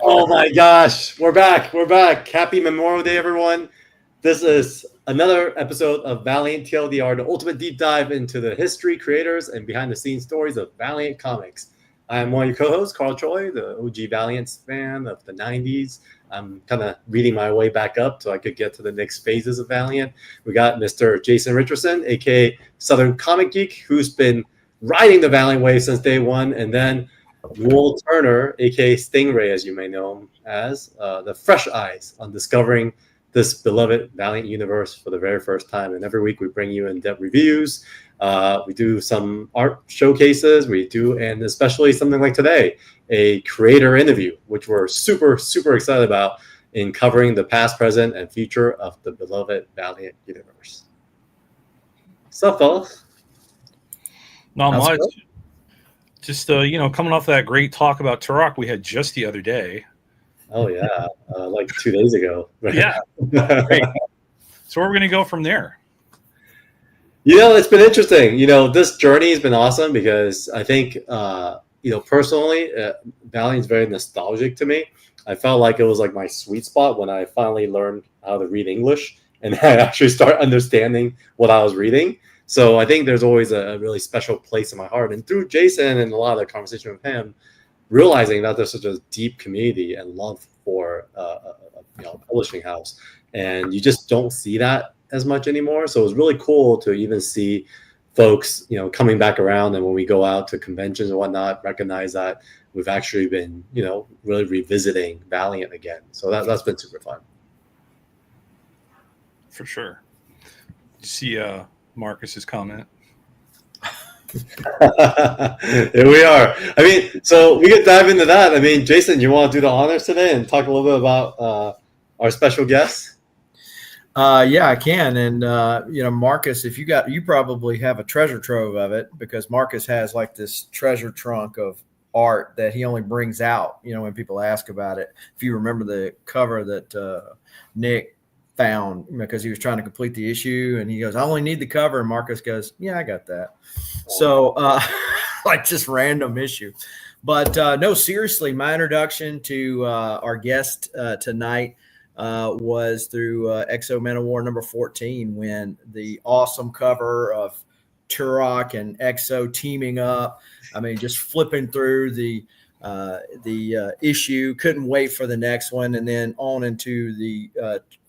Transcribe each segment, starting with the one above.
Oh my gosh, we're back. We're back. Happy Memorial Day, everyone. This is another episode of Valiant TLDR, the ultimate deep dive into the history, creators, and behind the scenes stories of Valiant Comics. I'm one of your co-hosts, Carl Choi, the OG Valiant fan of the 90s. I'm kind of reading my way back up so I could get to the next phases of Valiant. We got Mr. Jason Richardson, aka Southern Comic Geek, who's been riding the Valiant wave since day one, and then Will Turner, aka Stingray, as you may know him as, the fresh eyes on discovering this beloved Valiant universe for the very first time. And every week we bring you in-depth reviews. We do some art showcases. And especially something like today, a creator interview, which we're super, super excited about in covering the past, present, and future of the beloved Valiant universe. What's up, fellas? Not much. Just, coming off that great talk about Turok we had just the other day. Oh, yeah. Like 2 days ago. Yeah. Great. So where are we going to go from there? It's been interesting. This journey has been awesome because I think, personally, Valiant's very nostalgic to me. I felt like it was like my sweet spot when I finally learned how to read English and I actually start understanding what I was reading. So I think there's always a really special place in my heart. And through Jason and a lot of the conversation with him, realizing that there's such a deep community and love for a publishing house. And you just don't see that as much anymore. So it was really cool to even see folks, coming back around. And when we go out to conventions and whatnot, recognize that we've actually been, really revisiting Valiant again. So that's been super fun. For sure. Did you see Marcus's comment? Here we are. So we could dive into that. Jason, you want to do the honors today and talk a little bit about our special guest? Yeah, I can. And Marcus, if you probably have a treasure trove of it, because Marcus has like this treasure trunk of art that he only brings out, when people ask about it. If you remember the cover that Nick found, because he was trying to complete the issue, and he goes, "I only need the cover," and Marcus goes, "Yeah, I got that." So like just random issue. But no, seriously, my introduction to our guest tonight was through Exo Man of War number 14, when the awesome cover of Turok and Exo teaming up, just flipping through the issue, couldn't wait for the next one, and then on into the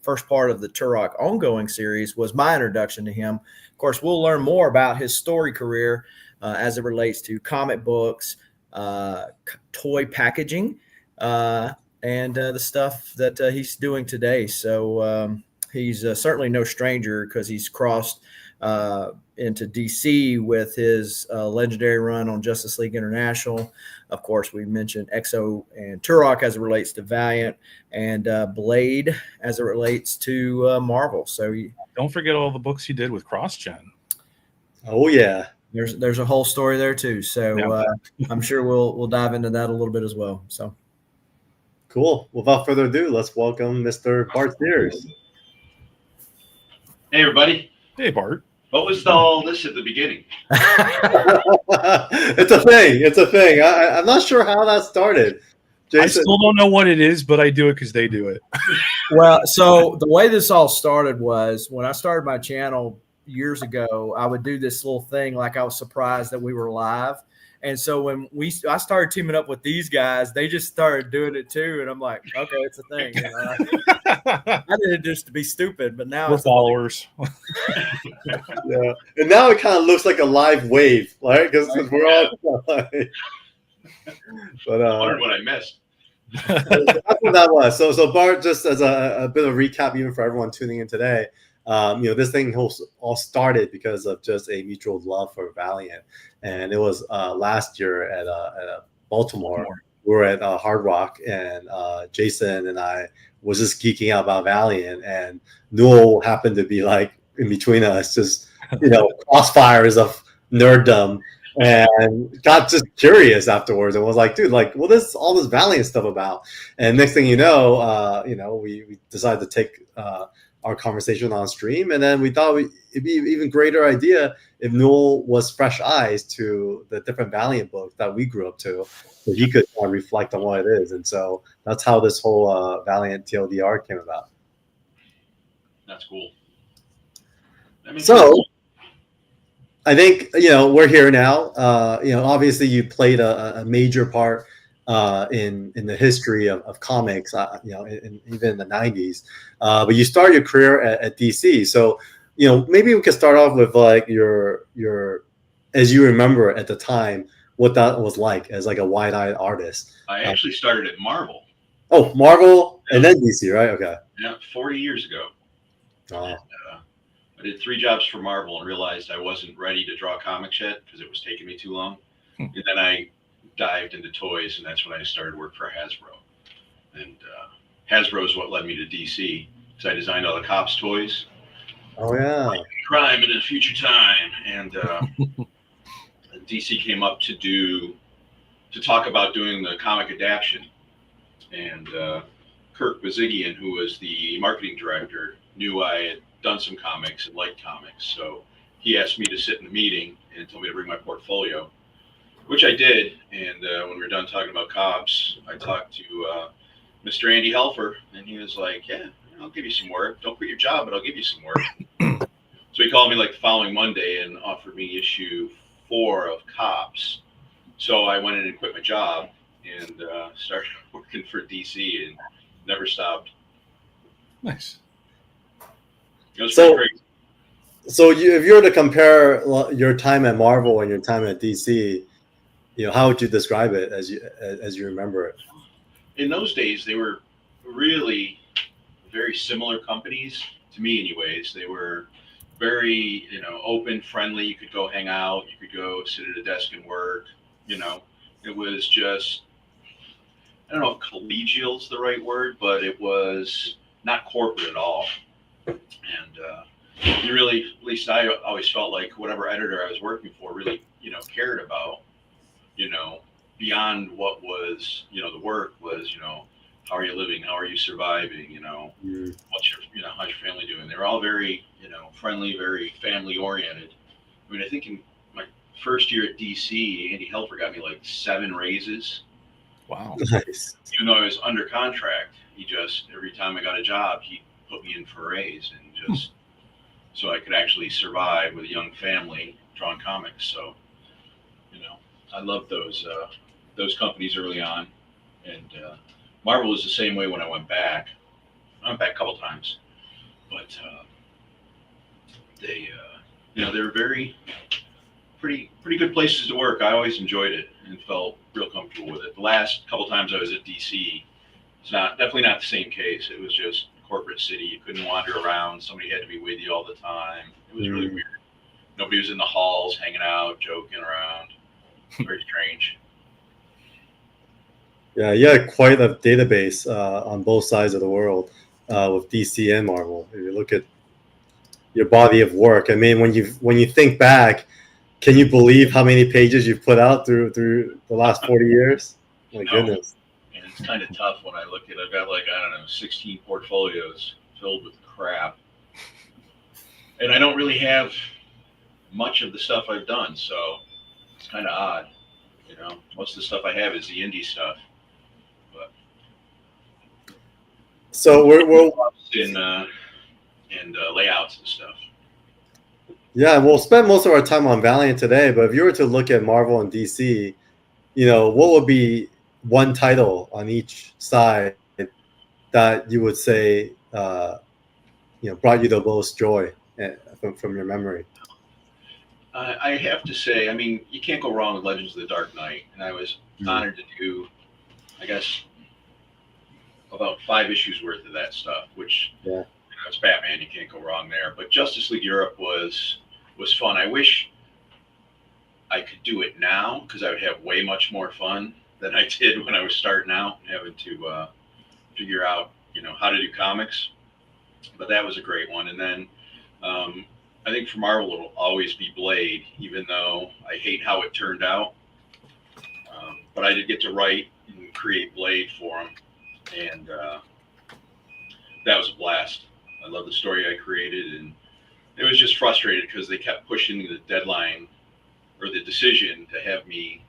first part of the Turok ongoing series was my introduction to him. Of course, we'll learn more about his story career as it relates to comic books, toy packaging, and the stuff that he's doing today. So he's certainly no stranger, because he's crossed into DC with his legendary run on Justice League International. Of course, we mentioned Exo and Turok as it relates to Valiant, and Blade as it relates to Marvel. So don't forget all the books he did with CrossGen. Oh yeah, there's a whole story there too. So I'm sure we'll dive into that a little bit as well. So cool. Without further ado, let's welcome Mr. Bart Sears. Hey everybody. Hey Bart. What was all this at the beginning? It's a thing. I'm not sure how that started. Jason. I still don't know what it is, but I do it because they do it. Well, so the way this all started was when I started my channel years ago, I would do this little thing like I was surprised that we were live. And so when I started teaming up with these guys, they just started doing it too. And I'm like, okay, it's a thing. I did it just to be stupid, but now we're followers. Yeah. And now it kind of looks like a live wave, right? Because we're all like, but I wondered what I missed. That's what that was. So Bart, just as a bit of recap, even for everyone tuning in today, this thing all started because of just a mutual love for Valiant. And it was last year at Baltimore. We were at Hard Rock, and Jason and I was just geeking out about Valiant, and Newell happened to be like in between us, just crossfires of nerddom, and got just curious afterwards and was like, dude, like, what is all this Valiant stuff about? And next thing you know, we decided to take our conversation on stream. And then we thought it'd be an even greater idea if Newell was fresh eyes to the different Valiant books that we grew up to, so he could reflect on what it is. And so that's how this whole Valiant TLDR came about. That's cool. So I think, we're here now. Obviously you played a major part in the history of comics, even in the 90s. But you started your career at DC. So, maybe we could start off with like your as you remember at the time, what that was like as like a wide-eyed artist. I actually started at Marvel. Oh, Marvel and then DC, right? Okay. Yeah, 40 years ago. Oh. And, I did 3 jobs for Marvel and realized I wasn't ready to draw comics yet because it was taking me too long. And then I dived into toys, and that's when I started work for Hasbro. And Hasbro is what led me to DC because I designed all the Cops toys. Oh yeah. Crime in a future time, and DC came up to talk about doing the comic adaptation, and Kirk Bazigian, who was the marketing director, knew I had done some comics and liked comics, so he asked me to sit in the meeting and told me to bring my portfolio, which I did. And when we were done talking about Cops, I talked to Mr. Andy Helfer, and he was like, "Yeah, I'll give you some work. Don't quit your job, but I'll give you some work." So he called me like the following Monday and offered me issue 4 of Cops. So I went in and quit my job and started working for DC and never stopped. Nice. It was pretty crazy. So if you were to compare your time at Marvel and your time at DC, how would you describe it as you remember it? In those days, they were really very similar companies to me, anyways. They were very, open, friendly. You could go hang out. You could go sit at a desk and work. It was just, I don't know if collegial is the right word, but it was not corporate at all. And you really, at least I always felt like whatever editor I was working for really, cared about, beyond what was, the work was, how are you living? How are you surviving? What's your, how's your family doing? They're all very, friendly, very family oriented. I mean, I think in my first year at DC, Andy Helfer got me like 7 raises. Wow. Nice. Even though I was under contract, he just, every time I got a job, he put me in for a raise, and just so I could actually survive with a young family drawing comics. So, I loved those companies early on, and Marvel was the same way when I went back. I went back a couple times, but they were very pretty good places to work. I always enjoyed it and felt real comfortable with it. The last couple times I was at DC, it's definitely not the same case. It was just corporate city. You couldn't wander around. Somebody had to be with you all the time. It was really weird. Nobody was in the halls hanging out, joking around. Very strange. Yeah, you had quite a database on both sides of the world with DC and Marvel. If you look at your body of work, I mean, when you think back, can you believe how many pages you've put out through the last 40 years? My goodness. And it's kind of tough when I look at. I've got 16 portfolios filled with crap, and I don't really have much of the stuff I've done, so it's kind of odd. Most of the stuff I have is the indie stuff. But so we're in and layouts and stuff. Yeah, we'll spend most of our time on Valiant today, but if you were to look at Marvel and DC, what would be one title on each side that you would say brought you the most joy from your memory? I have to say, I mean, you can't go wrong with Legends of the Dark Knight, and I was honored to do, I guess, about 5 issues worth of that stuff, which it's Batman, you can't go wrong there. But Justice League Europe was fun. I wish I could do it now because I would have way much more fun than I did when I was starting out, having to figure out, how to do comics. But that was a great one. And then I think for Marvel, it'll always be Blade, even though I hate how it turned out. But I did get to write and create Blade for him, and that was a blast. I love the story I created, and it was just frustrated because they kept pushing the deadline or the decision to have me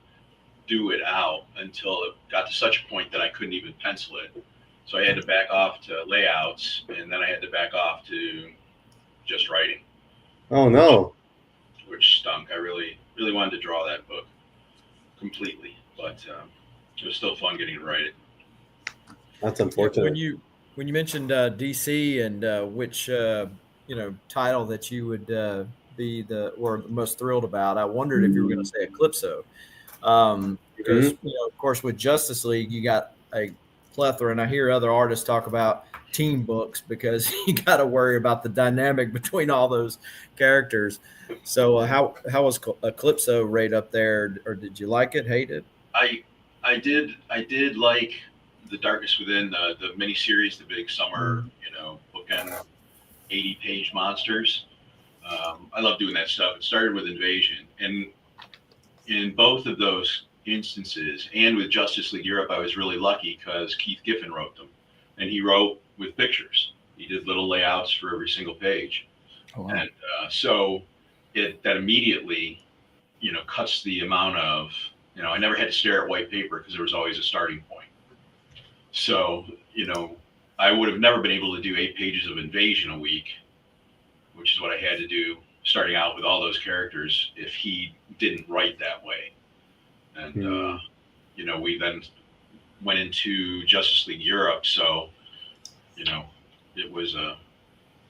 do it out until it got to such a point that I couldn't even pencil it. So I had to back off to layouts, and then I had to back off to just writing. Oh no. Which stunk. I really wanted to draw that book completely, but it was still fun getting to write it. That's unfortunate. When you mentioned DC and which title that you would be the most thrilled about, I wondered if you were going to say Eclipso, because of course with Justice League you got a plethora, and I hear other artists talk about team books because you got to worry about the dynamic between all those characters. So how was Eclipso rate up there, or did you like it, hate it? I did like the Darkness Within, the miniseries, the big summer, bookend 80-page monsters. I love doing that stuff. It started with Invasion, and in both of those instances, and with Justice League Europe, I was really lucky because Keith Giffen wrote them, and he wrote with pictures. He did little layouts for every single page. Oh, wow. And so that immediately, cuts the amount of, I never had to stare at white paper because there was always a starting point. So, I would have never been able to do 8 pages of Invasion a week, which is what I had to do starting out with all those characters if he didn't write that way. And, we then went into Justice League Europe. So, it was a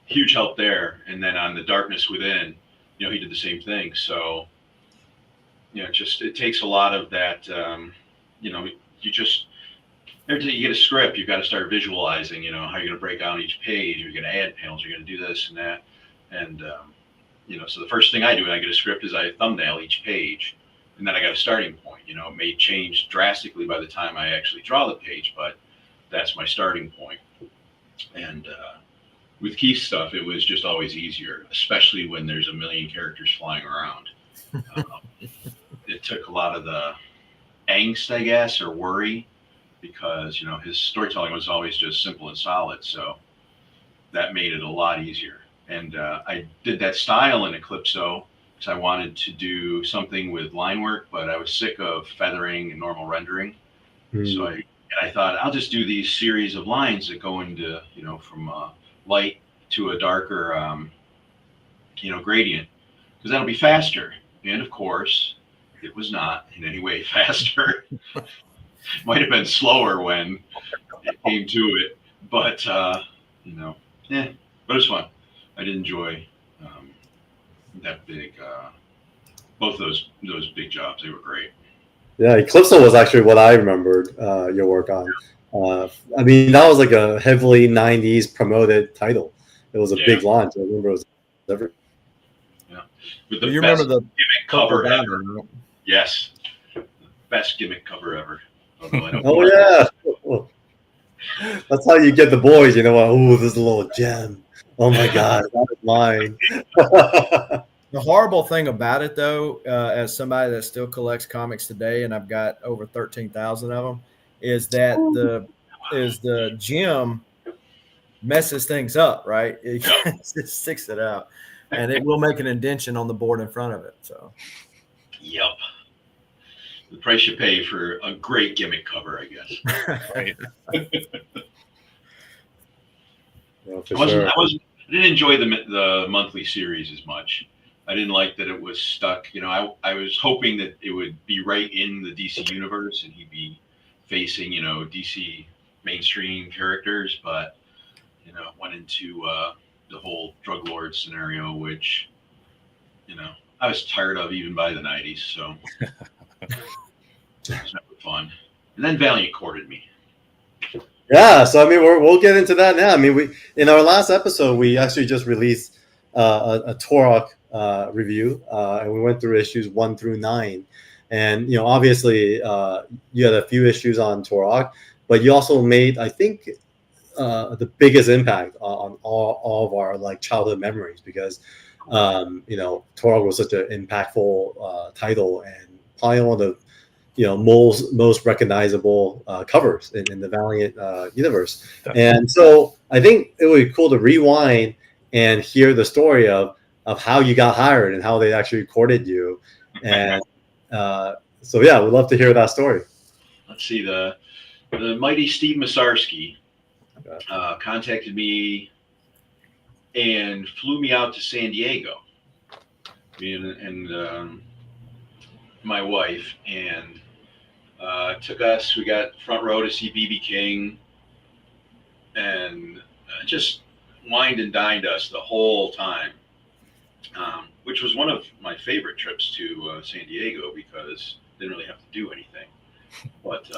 huge help there. And then on the Darkness Within, he did the same thing. So, it takes a lot of that, every time you get a script, you've got to start visualizing, how you're going to break down each page, you're going to add panels, you're going to do this and that. And, so the first thing I do when I get a script is I thumbnail each page, and then I got a starting point. It may change drastically by the time I actually draw the page, but that's my starting point. And with Keith's stuff, it was just always easier, especially when there's a million characters flying around. It took a lot of the angst, I guess, or worry, because, his storytelling was always just simple and solid. So that made it a lot easier. And I did that style in Eclipso because I wanted to do something with line work, but I was sick of feathering and normal rendering. So I thought I'll just do these series of lines that go into, from light to a darker, gradient, because that'll be faster. And of course, it was not in any way faster. Might have been slower when it came to it, but but it was fun. I did enjoy that big, both those big jobs. They were great. Yeah, Eclipso was actually what I remembered your work on. That was like a heavily 90s promoted title. It was a big launch. I remember it was every. Yeah, with the you best remember the gimmick cover ever. Right? Yes, the best gimmick cover ever. Oh yeah, that's how you get the boys. Oh, there's a little gem. Oh my God, that is mine. The horrible thing about it, though, as somebody that still collects comics today, and I've got over 13,000 of them, is that the gem messes things up, right? It just sticks it out, and it will make an indentation on the board in front of it. So, yep. The price you pay for a great gimmick cover, I guess. Right. I didn't enjoy the monthly series as much. I didn't like that it was stuck. I was hoping that it would be right in the DC universe and he'd be facing, DC mainstream characters, but went into the whole drug lord scenario, which I was tired of even by the 90s. So. It was never fun. And then Valiant courted me. Yeah, so we'll get into that now. We in our last episode we actually just released a Turok review, and we went through issues 1 through 9. And obviously you had a few issues on Turok, but you also made, I think, the biggest impact on all of our childhood memories, because Turok was such an impactful title, and probably one of the most recognizable covers in the Valiant universe. And so I think it would be cool to rewind and hear the story of how you got hired and how they actually recorded you. And so yeah, we'd love to hear that story. Let's see, the mighty Steve Masarski contacted me and flew me out to San Diego, me and my wife, and took us. We got front row to see BB King, and just wined and dined us the whole time, which was one of my favorite trips to San Diego because I didn't really have to do anything. But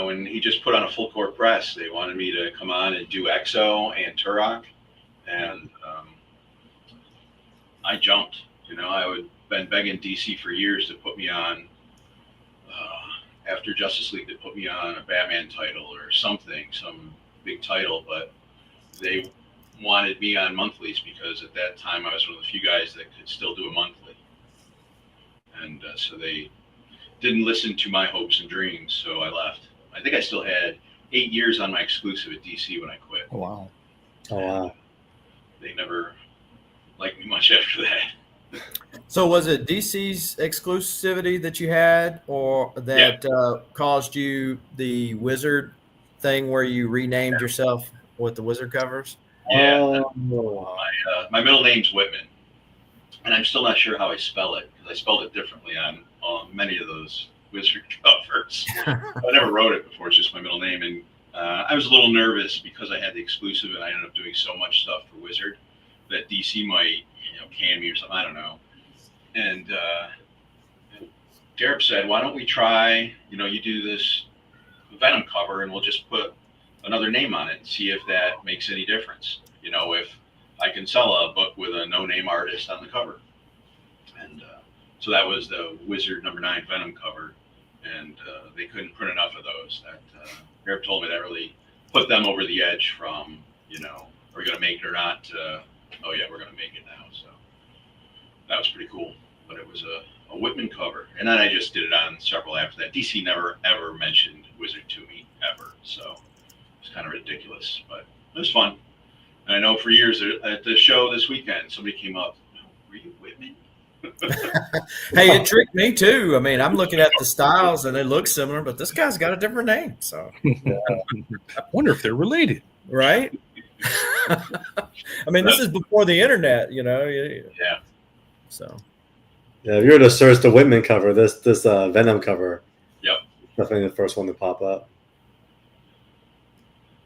and he just put on a full court press. They wanted me to come on and do EXO and Turok, and I jumped. I would been begging DC for years to put me on after Justice League, to put me on a Batman title or something, some big title, but they wanted me on monthlies because at that time I was one of the few guys that could still do a monthly, and so they didn't listen to my hopes and dreams, so I left. I think I still had 8 years on my exclusive at DC when I quit. Oh, wow. They never liked me much after that. So was it DC's exclusivity that you had, or that caused you the Wizard thing where you renamed yourself with the Wizard covers? Yeah. My middle name's Whitman, and I'm still not sure how I spell it because I spelled it differently on many of those Wizard covers. I never wrote it before. It's just my middle name, and I was a little nervous because I had the exclusive, and I ended up doing so much stuff for Wizard that DC might can me or something. I don't know. And Gareb said, "Why don't we try? You do this Venom cover, and we'll just put another name on it and see if that makes any difference. If I can sell a book with a no-name artist on the cover." And so that was the Wizard #9 Venom cover, and they couldn't print enough of those. That Gareb told me that really put them over the edge from, are we going to make it or not? Oh yeah, we're going to make it now. So that was pretty cool. But it was a Whitman cover, and then I just did it on several after that. DC never ever mentioned Wizard to me ever, so it's kind of ridiculous, but it was fun. And I know for years at the show this weekend, somebody came up, "Were you Whitman?" Hey, it tricked me too. I mean, I'm looking at the styles and they look similar, but this guy's got a different name. So I wonder if they're related, right? I mean, this is before the internet, Yeah. So yeah, if you were to search the Whitman cover, this Venom cover, Yep, definitely the first one to pop up.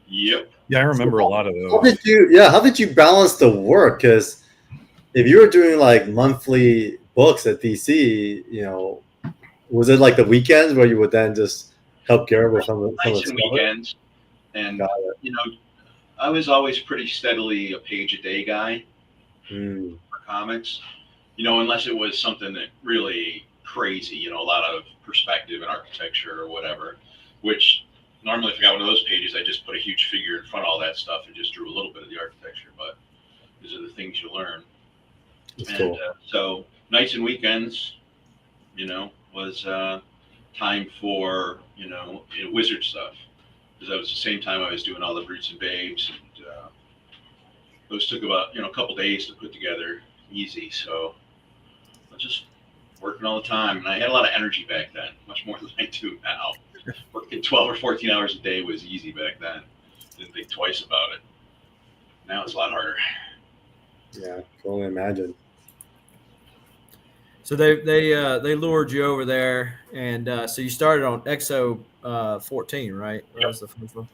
Yep. Yeah, I remember a lot of those. How did you balance the work? Because if you were doing like monthly books at DC, was it like the weekends where you would then just help Gareb with some of the weekends? And I was always pretty steadily a page a day guy for comics. Unless it was something that really crazy, a lot of perspective and architecture or whatever, which normally if I got one of those pages, I just put a huge figure in front of all that stuff and just drew a little bit of the architecture. But these are the things you learn. That's cool. So nights and weekends, was time for, Wizard stuff. Because that was the same time I was doing all the Brutes and Babes. And those took about, a couple days to put together easy. So I was just working all the time. And I had a lot of energy back then, much more than I do now. Working 12 or 14 hours a day was easy back then. Didn't think twice about it. Now it's a lot harder. Yeah, I can only imagine. So they lured you over there, and so you started on EXO 14, right? That Yep. was the first one.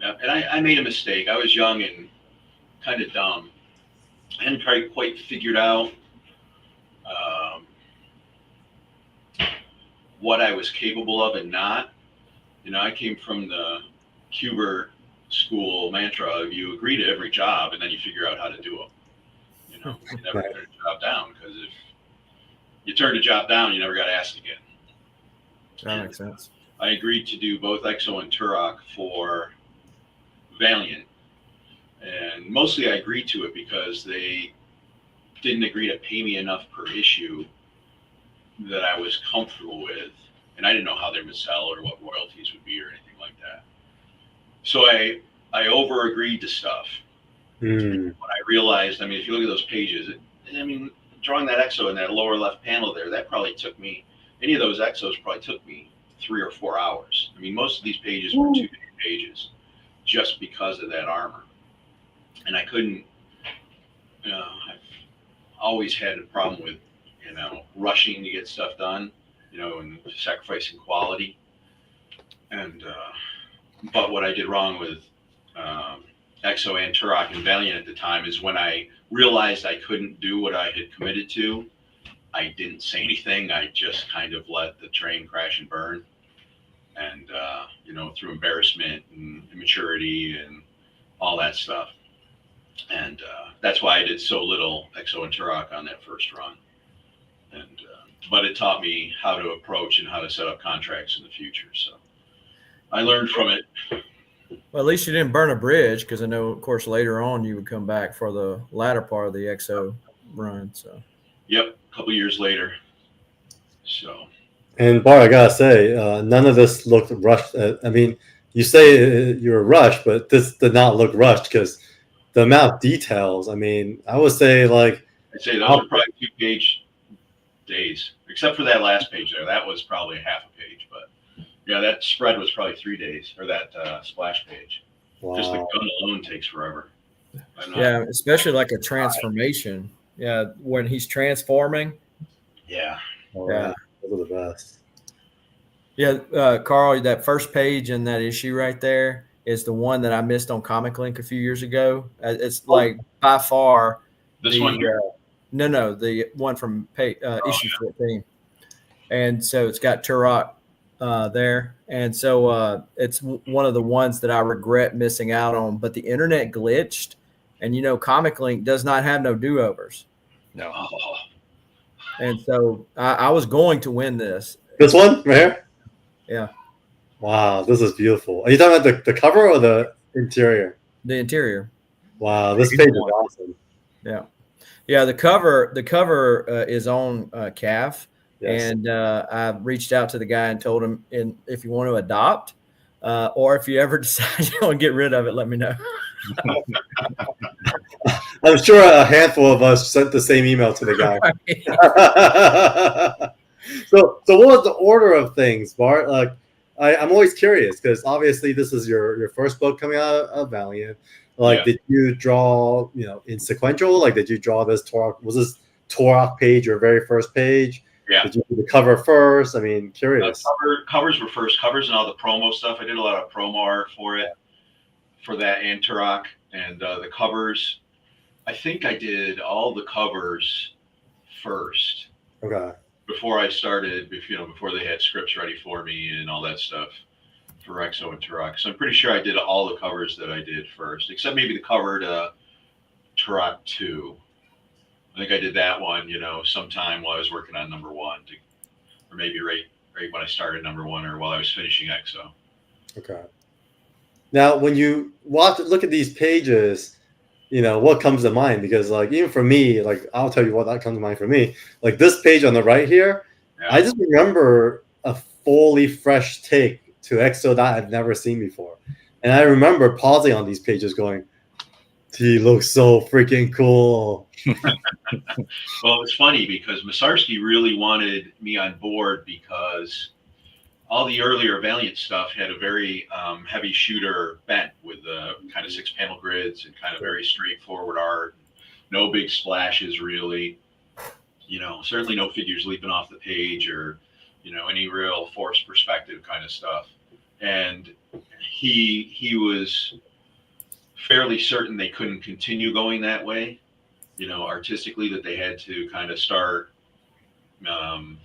Yeah, and I made a mistake. I was young and kind of dumb. I hadn't quite figured out what I was capable of and not. I came from the Cuber school mantra of you agree to every job and then you figure out how to do them. You never turn a job down, because if you turned a job down, you never got asked again. That makes sense. I agreed to do both EXO and Turok for Valiant. And mostly I agreed to it because they didn't agree to pay me enough per issue that I was comfortable with, and I didn't know how they would sell or what royalties would be or anything like that. So I over agreed to stuff. Hmm. When I realized, I mean, if you look at those pages, drawing that exo in that lower left panel there, that probably took me, any of those exos probably took me 3 or 4 hours. I mean, most of these pages were 2 pages just because of that armor. And I couldn't, I've always had a problem with, rushing to get stuff done, and sacrificing quality. And, but what I did wrong with Exo and Turok and Valiant at the time is when I realized I couldn't do what I had committed to, I didn't say anything. I just kind of let the train crash and burn. And, through embarrassment and immaturity and all that stuff. And that's why I did so little Exo and Turok on that first run. And but it taught me how to approach and how to set up contracts in the future. So I learned from it. Well, at least you didn't burn a bridge, because I know, of course, later on you would come back for the latter part of the Exo run. So. Yep, a couple years later. So. And Bart, I gotta say, none of this looked rushed. I mean, you say you were rushed, but this did not look rushed because the amount of details. I mean, I would say I'd say those are probably 2-page days, except for that last page there. That was probably half a page, but yeah, that spread was probably 3 days, or that splash page. wow. Just the gun alone takes forever. Yeah, especially like a transformation. Yeah, when he's transforming. Yeah. Oh, Yeah. Those are the best. Yeah, Carl, that first page in that issue right there is the one that I missed on Comic Link a few years ago. It's like by far This one here? No, the one from issue 14. And so it's got Turok there. And so it's one of the ones that I regret missing out on. But the internet glitched, and Comic Link does not have no do-overs. No. Oh. And so I was going to win this. This one right here? Yeah. Wow, this is beautiful. Are you talking about the cover or the interior? The interior. Wow, this page is awesome. Yeah. Yeah, the cover is on CAF. Yes. And I reached out to the guy and told him, if you want to adopt, or if you ever decide you want to get rid of it, let me know. I'm sure a handful of us sent the same email to the guy. So what was the order of things, Bart? Like, I'm always curious because obviously this is your first book coming out of Valiant. Like, Did you draw, in sequential? Like, did you draw this Turok? Was this Turok page your very first page? Yeah. Did you do the cover first? I mean, curious. Covers were first. Covers and all the promo stuff. I did a lot of promo art for it, for that and Turok. And the covers, I think I did all the covers first. Okay. Before I started, before they had scripts ready for me and all that stuff for Exo and Turok. So I'm pretty sure I did all the covers that I did first, except maybe the cover to Turok 2. I think I did that one, sometime while I was working on number 1, or maybe right when I started number 1 or while I was finishing Exo. Okay. Now, when you look at these pages, what comes to mind? Because, like, even for me, like, I'll tell you what that comes to mind for me. Like, this page on the right here, yeah. I just remember a fully fresh take to Exo that I've never seen before. And I remember pausing on these pages going, he looks so freaking cool. Well, it's funny because Masarsky really wanted me on board because all the earlier Valiant stuff had a very heavy shooter bent with kind of 6-panel grids and kind of very straightforward art. No big splashes, really. Certainly no figures leaping off the page or, any real forced perspective kind of stuff. And he was fairly certain they couldn't continue going that way, artistically, that they had to kind of start morphing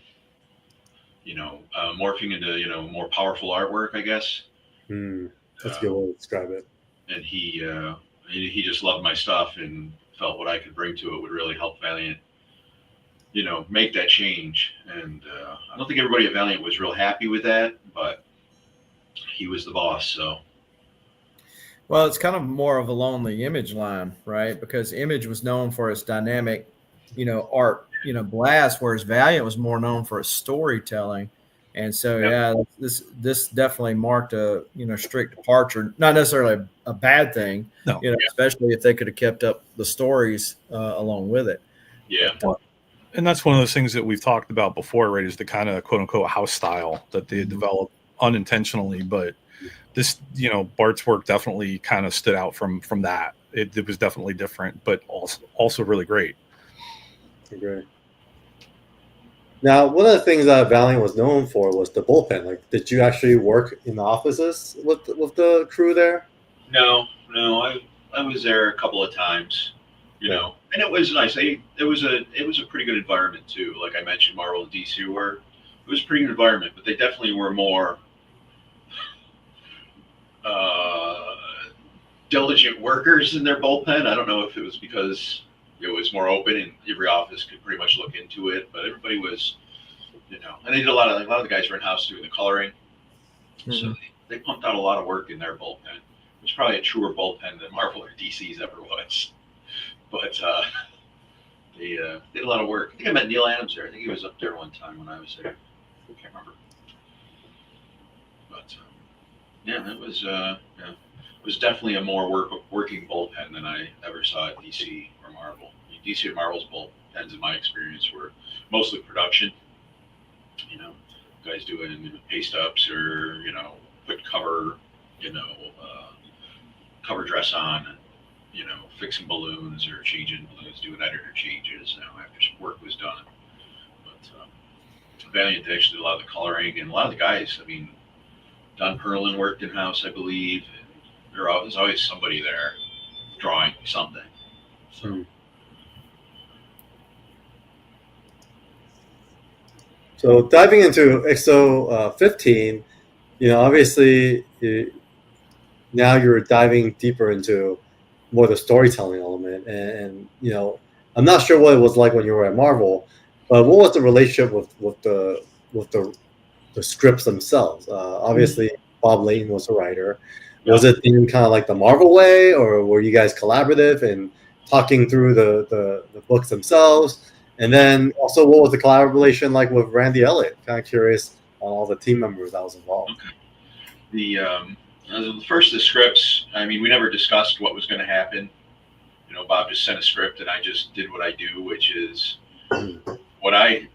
into, more powerful artwork, I guess. That's a good way to describe it. And he just loved my stuff and felt what I could bring to it would really help Valiant, make that change. And I don't think everybody at Valiant was real happy with that, but he was the boss, so. Well, it's kind of more of along the Image line, right? Because Image was known for its dynamic, art blast, whereas Valiant was more known for its storytelling. And so, this definitely marked a strict departure. Not necessarily a bad thing, especially if they could have kept up the stories along with it. Yeah. And that's one of those things that we've talked about before, right? Is the kind of quote unquote house style that they had developed unintentionally, but this, Bart's work definitely kind of stood out from that. It was definitely different, but also really great. Great. Now, one of the things that Valiant was known for was the bullpen. Like, did you actually work in the offices with the crew there? No. I was there a couple of times, and it was nice. It was a pretty good environment too. Like I mentioned, Marvel and DC it was a pretty good environment, but they definitely were more diligent workers in their bullpen. I don't know if it was because it was more open and every office could pretty much look into it, but everybody was, and they did a lot of the guys were in house doing the coloring, so they pumped out a lot of work in their bullpen. It was probably a truer bullpen than Marvel or DC's ever was, but they did a lot of work. I think I met Neil Adams there. I think he was up there one time when I was there. I can't remember, but it was definitely a more working bullpen than I ever saw at DC or Marvel. DC or Marvel's bullpens, in my experience, were mostly production. Guys doing paste ups or put cover dress on, and fixing balloons or changing balloons, doing editor changes after some work was done. But Valiant actually did a lot of the coloring, and a lot of the guys. I mean, Don Perlin worked in house, I believe. And there was always somebody there drawing something. So diving into XO 15, obviously now you're diving deeper into more the storytelling element, and I'm not sure what it was like when you were at Marvel, but what was the relationship with the scripts themselves? Obviously, Bob Layton was the writer. Was it in kind of like the Marvel way, or were you guys collaborative and talking through the books themselves? And then also, what was the collaboration like with Randy Elliott? Kind of curious on all the team members that was involved. Okay. The first of the scripts, I mean, we never discussed what was going to happen. Bob just sent a script, and I just did what I do, which is what I,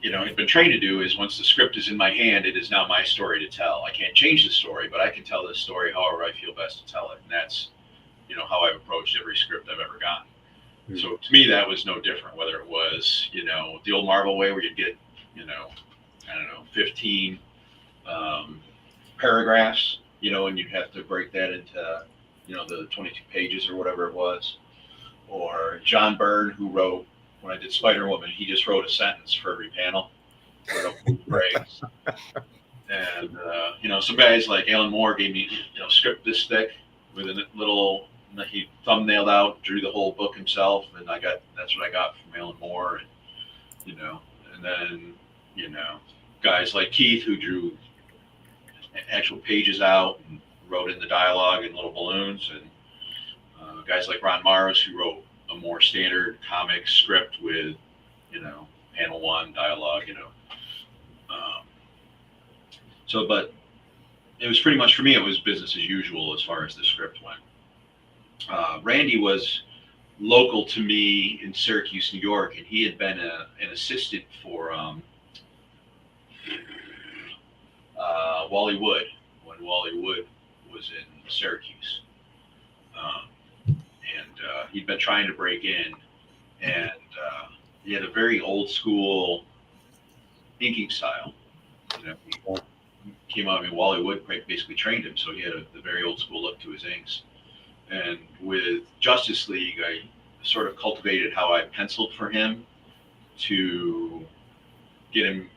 had been trained to do. Is once the script is in my hand, it is now my story to tell. I can't change the story, but I can tell this story however I feel best to tell it, and that's, how I've approached every script I've ever gotten. So to me, that was no different, whether it was, the old Marvel way where you'd get, 15 paragraphs, and you'd have to break that into, the 22 pages or whatever it was. Or John Byrne, who wrote, when I did Spider-Woman, he just wrote a sentence for every panel. And, some guys like Alan Moore gave me, script this thick with a little, he thumbnailed out, drew the whole book himself, and that's what I got from Alan Moore, and then guys like Keith who drew actual pages out and wrote in the dialogue in little balloons, and guys like Ron Morris who wrote a more standard comic script with panel one dialogue, but it was pretty much, for me, it was business as usual as far as the script went. Randy was local to me in Syracuse, New York, and he had been an assistant for Wally Wood when Wally Wood was in Syracuse. And he'd been trying to break in, and he had a very old school inking style. He came out, Wally Wood basically trained him, so he had the very old school look to his inks. And with Justice League, I sort of cultivated how I penciled for him to get him,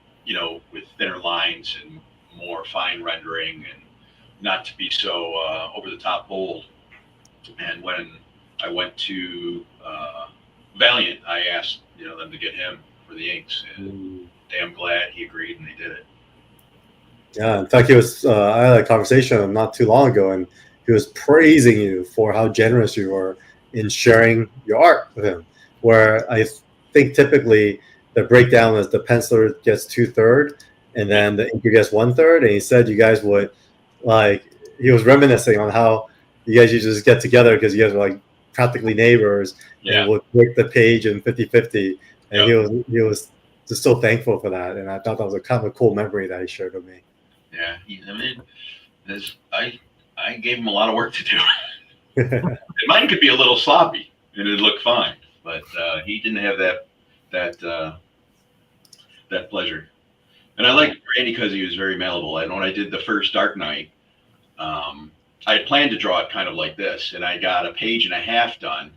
with thinner lines and more fine rendering and not to be so over the top bold. And when I went to Valiant, I asked, them to get him for the inks, and damn glad he agreed and they did it. Yeah, in fact, I had a conversation not too long ago, and he was praising you for how generous you were in sharing your art with him. Where think typically the breakdown is the penciler gets 2/3 and then the inker gets 1/3. And he said you guys would he was reminiscing on how you guys used to just get together because you guys were like practically neighbors and would break the page in 50-50. And he was just so thankful for that. And I thought that was a kind of a cool memory that he shared with me. Yeah, I gave him a lot of work to do. And mine could be a little sloppy and it'd look fine, but he didn't have that pleasure. And I liked Randy because he was very malleable. And when I did the first Dark Knight, I had planned to draw it kind of like this, and I got a page and a half done,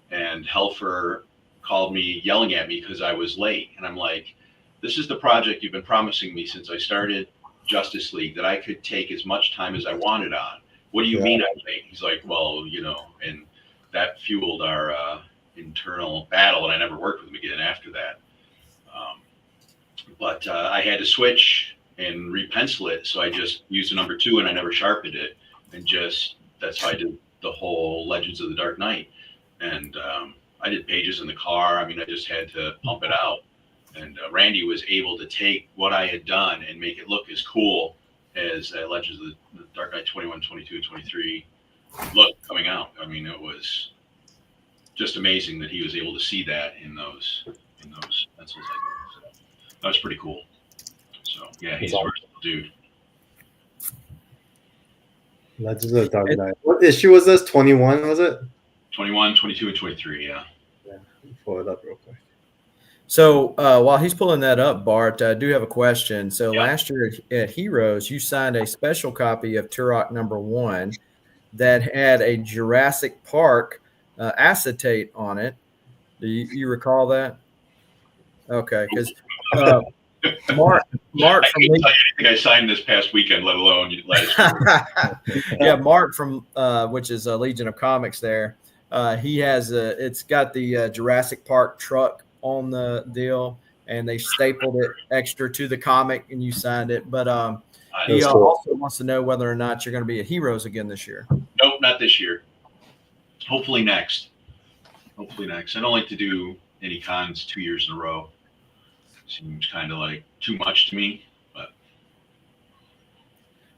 and Helfer called me yelling at me because I was late. And I'm like, this is the project you've been promising me since I started Justice League, that I could take as much time as I wanted on. What do you mean I'm late? He's like, well, and that fueled our internal battle, and I never worked with him again after that. But I had to switch and repencil it, so I just used a number 2 and I never sharpened it, and that's how I did the whole Legends of the Dark Knight. And I did pages in the car. I mean, I just had to pump it out. And Randy was able to take what I had done and make it look as cool as Legends of the Dark Knight 21, 22, and 23 look coming out. I mean, it was just amazing that he was able to see that in those pencils like that. So that was pretty cool. So yeah, he's a versatile dude. Legends of the Dark Knight. What issue was this? 21, was it? 21, 22, and 23, yeah. Yeah, pull it up real quick. So while he's pulling that up, Bart, I do have a question. So last year at Heroes, you signed a special copy of Turok #1 that had a Jurassic Park acetate on it. Do you recall that? Okay, because Mark from anything I signed this past weekend, let alone last year. Yeah, Mark from which is Legion of Comics. There, he has it's got the Jurassic Park truck on the deal, and they stapled it extra to the comic, and you signed it. But he also wants to know whether or not you're going to be at Heroes again this year. Nope, not this year. Hopefully next. I don't like to do any cons 2 years in a row. Seems kind of like too much to me. But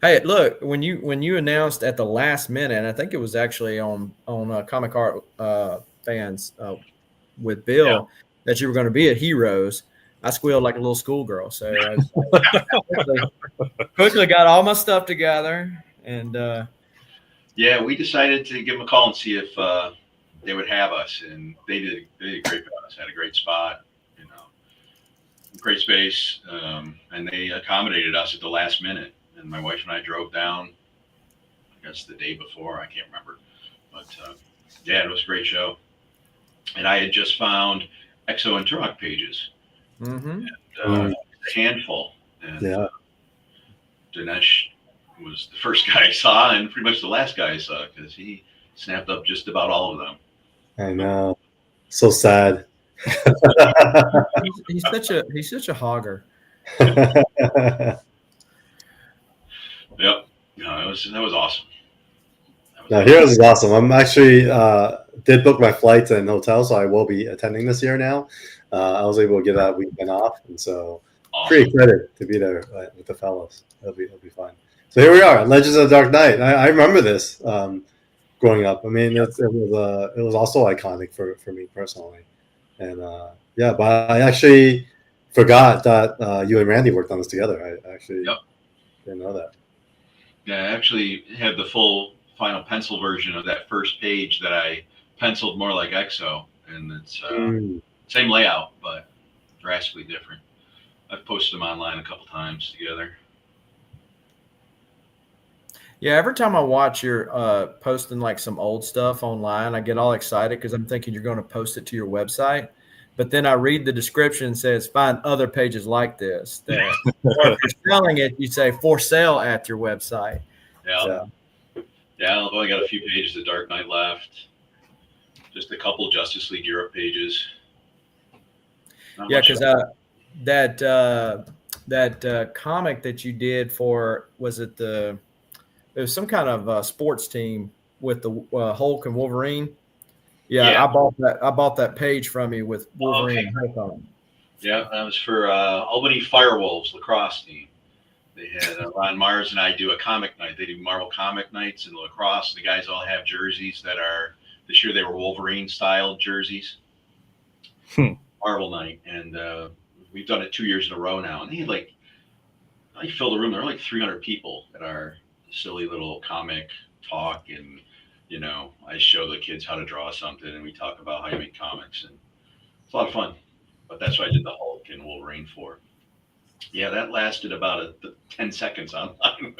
hey, look, when you announced at the last minute, I think it was actually on Comic Art Fans with Bill that you were going to be at Heroes, I squealed like a little schoolgirl. So I quickly got all my stuff together, and we decided to give them a call and see if they would have us, and they did great for us. Had a great spot, great space, and they accommodated us at the last minute. And my wife and I drove down, I guess the day before, I can't remember, but it was a great show. And I had just found Exo and Turok pages, and a handful. And Dinesh was the first guy I saw, and pretty much the last guy I saw, because he snapped up just about all of them. I know, so sad. he's such a hogger. Yep, no, that was awesome. Heroes is awesome. I'm actually did book my flights and hotels, so I will be attending this year now. I was able to get that weekend off, and so pretty excited to be there with the fellows. It'll be fun. So here we are, Legends of the Dark Knight. I remember this growing up. I mean, it was also iconic for me personally, and but I actually forgot that you and Randy worked on this together. I actually didn't know that. Yeah, I actually had the full final pencil version of that first page that I penciled more like Exo, and it's same layout but drastically different. I've posted them online a couple times together. Yeah, every time I watch your posting like some old stuff online, I get all excited because I'm thinking you're going to post it to your website. But then I read the description and says, find other pages like this. Or if you're selling it, you say for sale at your website. Yeah. I've only got a few pages of Dark Knight left. Just a couple Justice League Europe pages. Because that comic that you did for, it was some kind of sports team with the Hulk and Wolverine. Yeah, I bought that page from you with Wolverine and Hulk on it. Yeah, that was for Albany Firewolves lacrosse team. They had Ron Mars and I do a comic night. They do Marvel comic nights and lacrosse. The guys all have jerseys that are, this year they were Wolverine style jerseys. Marvel night, and we've done it 2 years in a row now. And they had I filled the room. There were 300 people at our silly little comic talk, and I show the kids how to draw something, and we talk about how you make comics, and it's a lot of fun. But that's what I did the Hulk and Wolverine for. Yeah, that lasted about 10 seconds online.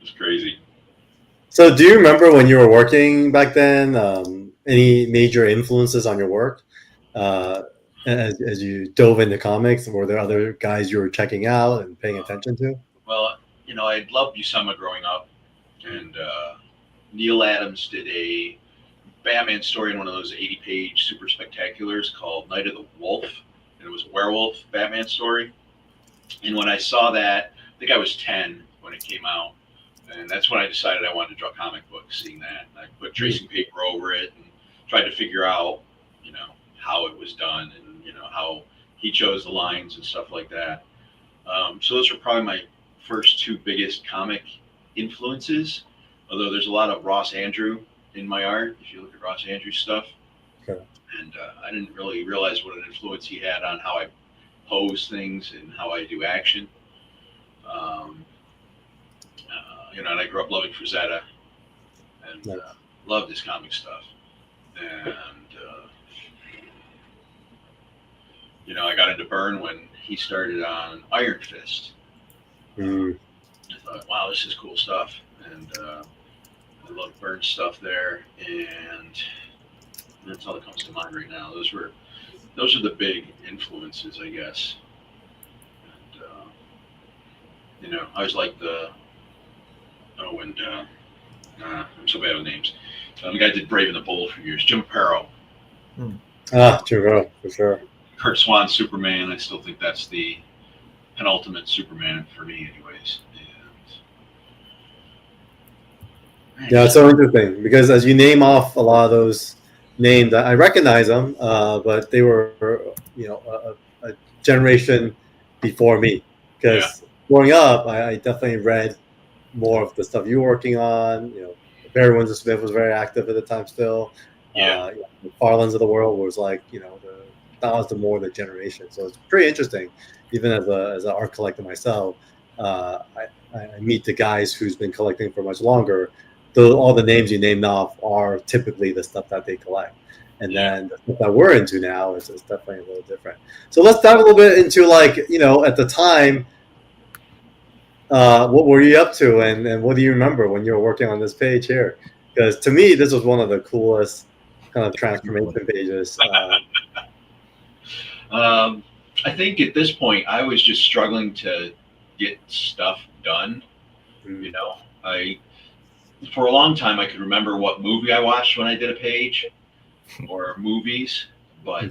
It's crazy. So, do you remember when you were working back then? Any major influences on your work as you dove into comics? Were there other guys you were checking out and paying attention to? Well, I loved Buscema growing up, and Neil Adams did a Batman story in one of those 80-page super spectaculars called Night of the Wolf, and it was a werewolf Batman story. And when I saw that, I think I was 10 when it came out, and that's when I decided I wanted to draw comic books. Seeing that, and I put tracing paper over it and tried to figure out, how it was done, and how he chose the lines and stuff like that. So those are probably my first two biggest comic influences. Although there's a lot of Ross Andrew in my art, if you look at Ross Andrew's stuff. Okay. And I didn't really realize what an influence he had on how I pose things and how I do action. And I grew up loving Frazetta and loved his comic stuff. And I got into Byrne when he started on Iron Fist. I thought, wow, this is cool stuff. And I love Byrne stuff there, and that's all that comes to mind right now. Those are the big influences, I guess. And I always liked I'm so bad with names. The guy did Brave and the Bold for years, Jim Aparo. Jim Aparo, for sure. Kurt Swan's Superman. I still think that's the penultimate Superman for me, anyways. Yeah, it's so interesting because as you name off a lot of those names, I recognize them, but they were, a generation before me. Because growing up, I definitely read more of the stuff you were working on. Barry Windsor Smith was very active at the time still. The Farlands of the world was that was more the generation. So it's pretty interesting. Even as an art collector myself, I meet the guys who's been collecting for much longer. All the names you named off are typically the stuff that they collect. And then the stuff that we're into now is definitely a little different. So let's dive a little bit into at the time, what were you up to and what do you remember when you were working on this page here? Because to me, this was one of the coolest kind of transformation pages. I think at this point, I was just struggling to get stuff done. For a long time, I could remember what movie I watched when I did a page or movies, but I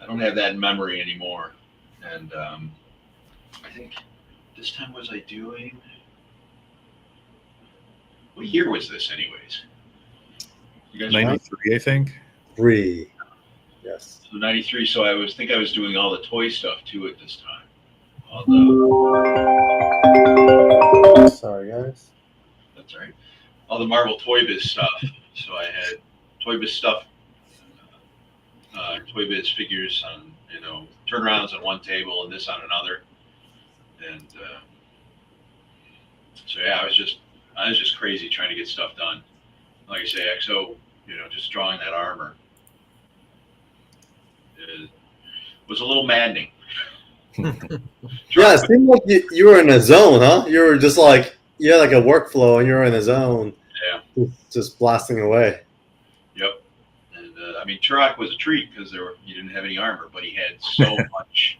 don't have that in memory anymore. And I think this time was I doing, what year was this anyways? You guys 93, I think. 3. Yes. So 93, so I was doing all the toy stuff too at this time. Sorry, guys. That's all right. All the Marvel Toy Biz stuff. So I had Toy Biz stuff, Toy Biz figures on, turnarounds on one table and this on another. And I was just crazy trying to get stuff done. Like I say, XO, just drawing that armor. It was a little maddening. Yeah, it seemed like you were in a zone, huh? You were just you had a workflow and you were in a zone. Yeah. Just blasting away. Yep. And Turok was a treat because you didn't have any armor, but he had so much,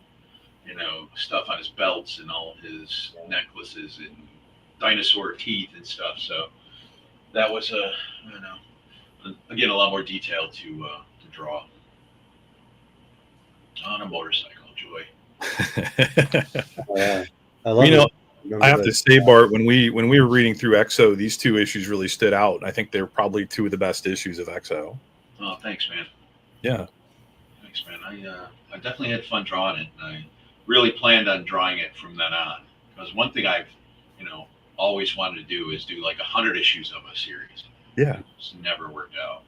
stuff on his belts and all his necklaces and dinosaur teeth and stuff. So that was again, a lot more detail to draw. On a motorcycle, joy. I love it. I have to say, Bart, when we were reading through EXO, these 2 issues really stood out. I think they're probably 2 of the best issues of EXO. Oh, thanks, man. Yeah. Thanks, man. I definitely had fun drawing it, and I really planned on drawing it from then on. Because one thing I've, always wanted to do is do like 100 issues of a series. Yeah. It's never worked out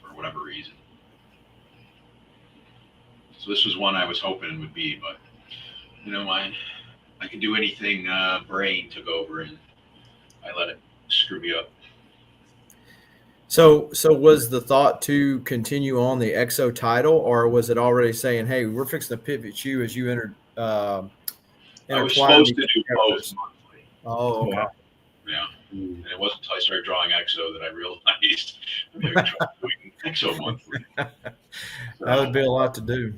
for whatever reason. So this was one I was hoping would be, but I can do anything. Brain took over, and I let it screw me up. So was the thought to continue on the EXO title, or was it already saying, "Hey, we're fixing to pivot you as you entered"? I was supposed to do both monthly. Oh, okay. Yeah. And it wasn't until I started drawing EXO that I realized I'm having trouble doing EXO monthly. That would be a lot to do.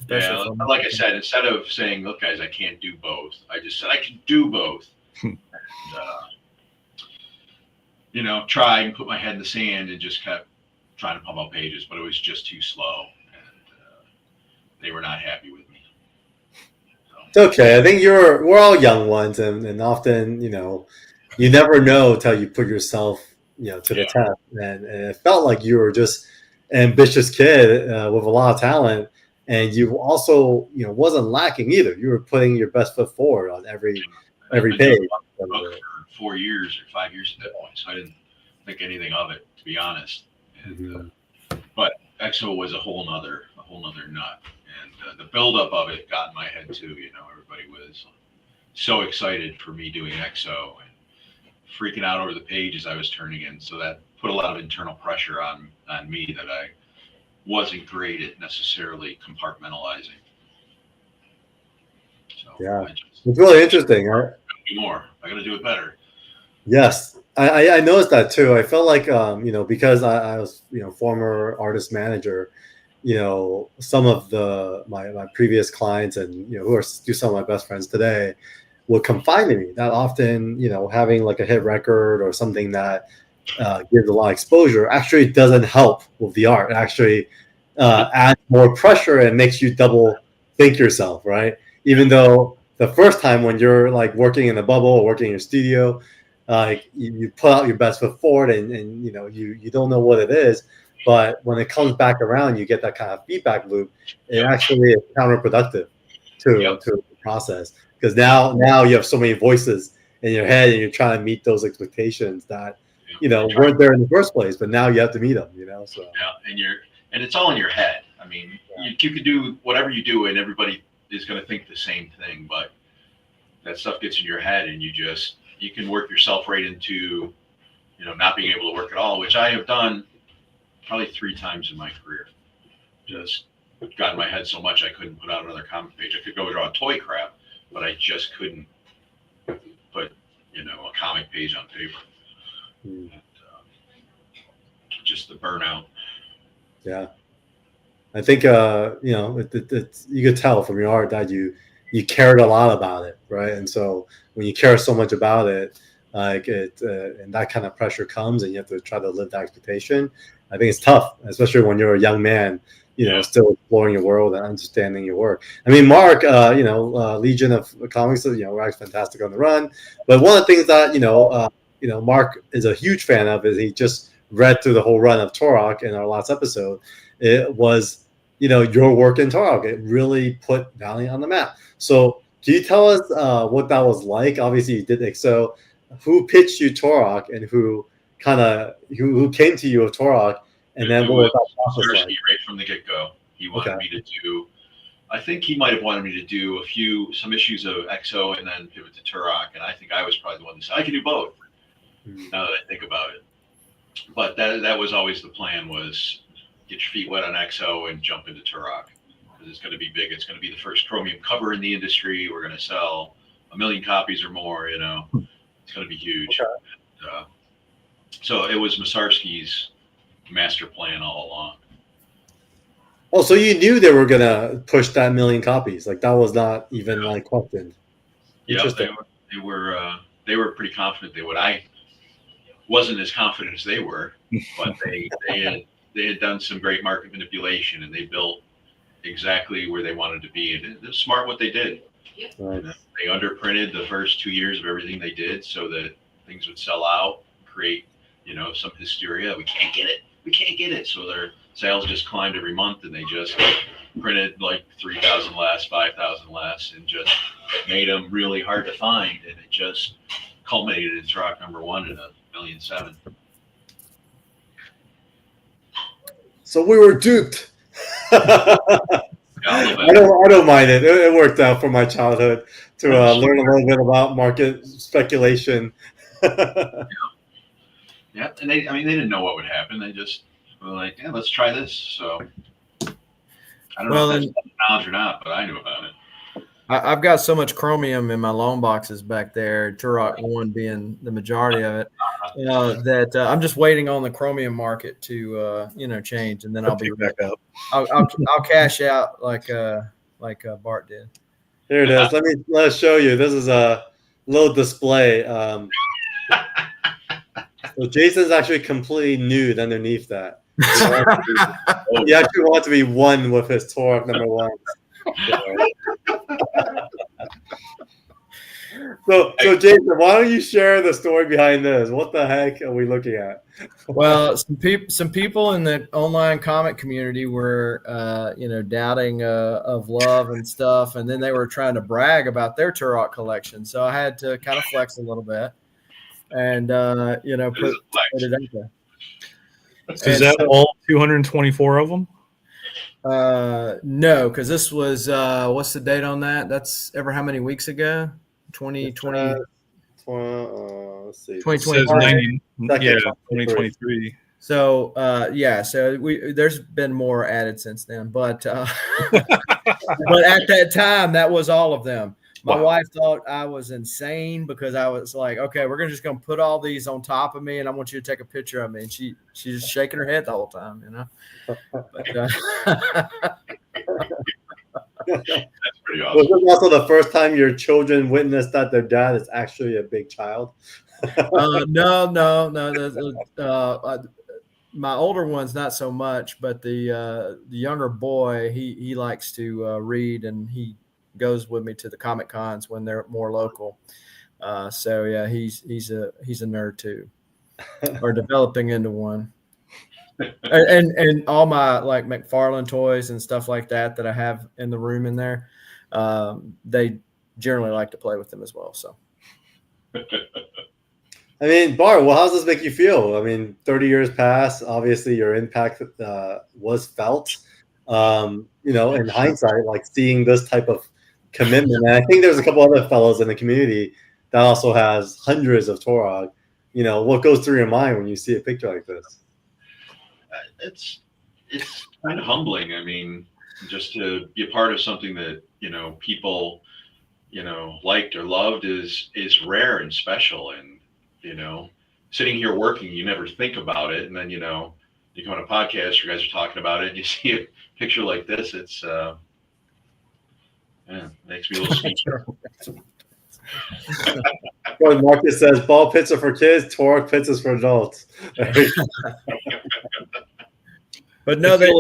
Yeah, like I said, instead of saying, "Look, guys, I can't do both," I just said I can do both. And, try and put my head in the sand and just kept trying to pump out pages, but it was just too slow, and they were not happy with me. So. It's okay. I think we're all young ones, and often, you never know till you put yourself, to the test. And it felt like you were just an ambitious kid with a lot of talent, and you also, wasn't lacking either. You were putting your best foot forward on every page. For 4 years or 5 years at that point, so I didn't think anything of it, to be honest. And, but EXO was a whole nother nut, and the buildup of it got in my head too. Everybody was so excited for me doing EXO and freaking out over the pages I was turning in, so that put a lot of internal pressure on me that I wasn't great at necessarily compartmentalizing. So yeah, it's really interesting. I got to do it better. Yes, I noticed that too. I felt like because I was former artist manager, some of my previous clients and who are some of my best friends today would confide in me that often having like a hit record or something that gives a lot of exposure actually doesn't help with the art. It actually adds more pressure and makes you double think yourself, right? Even though the first time when you're like working in a bubble or working in your studio, you put out your best foot forward and you don't know what it is, but when it comes back around, you get that kind of feedback loop. It actually is counterproductive to the process, because now you have so many voices in your head and you're trying to meet those expectations that weren't there in the first place, but now you have to meet them. So and it's all in your head. I mean, you could do whatever you do, and everybody is going to think the same thing, but that stuff gets in your head, and you can work yourself right into, not being able to work at all, which I have done probably 3 times in my career. Just got in my head so much I couldn't put out another comic page. I could go draw toy crap, but I just couldn't put, a comic page on paper. And, just the burnout. Yeah. I think, you could tell from your art that you cared a lot about it, right? And so when you care so much about it, and that kind of pressure comes and you have to try to live that expectation, I think it's tough, especially when you're a young man, still exploring your world and understanding your work. I mean, Mark, Legion of Comics, Rags Fantastic on the Run. But one of the things that, Mark is a huge fan of is he just read through the whole run of Turok in our last episode. It was, your work in Turok. It really put Valiant on the map. So can you tell us what that was like? Obviously, you did EXO. Who pitched you Turok, and who came to you with Turok, and then what was that process like? Right from the get-go, he wanted me to do. I think he might have wanted me to do some issues of EXO and then pivot to Turok, and I think I was probably the one that said I can do both. Now that I think about it, but that was always the plan: was get your feet wet on EXO and jump into Turok, because it's going to be big. It's going to be the first chromium cover in the industry. We're going to sell 1 million copies or more. It's going to be huge. Okay. So it was Masarsky's master plan all along. Oh, so you knew they were going to push that 1 million copies? Like that was not even questioned. Yeah, they were pretty confident they would. I wasn't as confident as they were, but they had done some great market manipulation, and they built exactly where they wanted to be, and it was smart what they did. Nice. They underprinted the first 2 years of everything they did so that things would sell out, create, some hysteria. We can't get it. We can't get it. So their sales just climbed every month, and they just printed like 3,000 less, 5,000 less, and just made them really hard to find. And it just culminated in Turok #1 at $1.7 million. So we were duped. I don't mind it. It worked out for my childhood to learn a little bit about market speculation. Yeah, and they didn't know what would happen. They just were like, yeah, let's try this. So I don't know if that's knowledge or not, but I knew about it. I've got so much chromium in my loan boxes back there, Turok 1 being the majority of it, that I'm just waiting on the chromium market to change, and then I'll be back up. I'll cash out like Bart did. Here it is. Let's show you. This is a little display. So Jason's actually completely nude underneath that. He actually wants to be one with his Turok #1. So Jason, why don't you share the story behind this? What the heck are we looking at? Well, some people in the online comic community were, doubting of love and stuff, and then they were trying to brag about their Turok collection. So I had to kind of flex a little bit, and put it out there. So is that all 224 of them? No, because this was what's the date on that? That's ever how many weeks ago? 2020. Let's see. 2023. Yeah, 2023. So so there's been more added since then, but but at that time that was all of them. My wife thought I was insane because I was like, okay, we're just gonna put all these on top of me, and I want you to take a picture of me. And she's just shaking her head the whole time, But, That's pretty awesome. Was this also the first time your children witnessed that their dad is actually a big child? No. My older one's not so much, but the younger boy, he likes to read, and he goes with me to the Comic Cons when they're more local. So yeah, he's a nerd too, or developing into one. And all my like McFarlane toys and stuff like that I have in the room in there, they generally like to play with them as well. So, I mean, Bart, well, how does this make you feel? I mean, 30 years passed. Obviously, your impact was felt. In hindsight, like seeing this type of commitment. And I think there's a couple other fellows in the community that also has hundreds of Turok. What goes through your mind when you see a picture like this? It's kind of humbling. I mean, just to be a part of something that people liked or loved is rare and special. And sitting here working, you never think about it, and then you come on a podcast, you guys are talking about it, and you see a picture like this. It's makes me a little speechless. Well, Marcus says ball pits are for kids, Turok pits is for adults. But no, they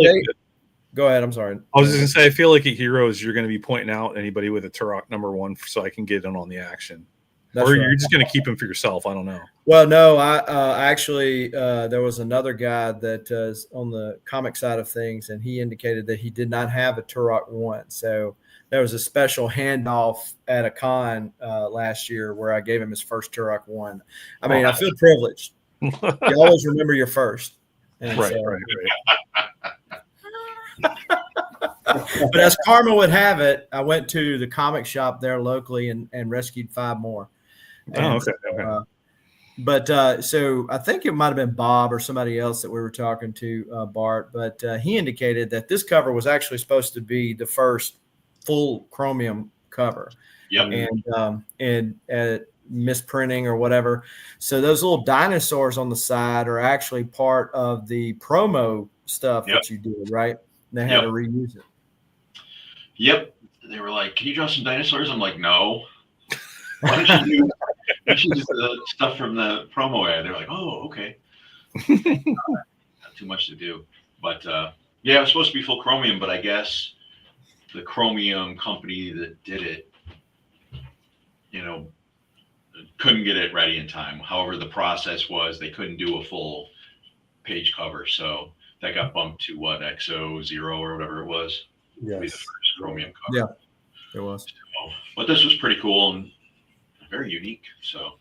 go ahead. I'm sorry. I was just gonna say, I feel like at Heroes, you're going to be pointing out anybody with a Turok #1 so I can get in on the action. That's or right. You're just going to keep them for yourself. I don't know. Well, no, I actually there was another guy that is on the comic side of things, and he indicated that he did not have a Turok 1. So there was a special handoff at a con last year where I gave him his first Turok 1. I mean, I feel privileged. You always remember your first. And Right. But as karma would have it, I went to the comic shop there locally and rescued 5 more. And so I think it might have been Bob or somebody else that we were talking to, Bart, but he indicated that this cover was actually supposed to be the first full chromium cover. Yep. And misprinting or whatever. So those little dinosaurs on the side are actually part of the promo stuff that you did, right? And they had to reuse it. Yep. They were like, "Can you draw some dinosaurs?" I'm like, "No." Why don't you do the stuff from the promo ad? They're like, "Oh, okay." Not too much to do, but it was supposed to be full chromium. But I guess the chromium company that did it couldn't get it ready in time. However, the process was they couldn't do a full page cover, so that got bumped to what, XO0 or whatever it was. Yes. Be the first chromium cover. Yeah, it was. So, but this was pretty cool and very unique. So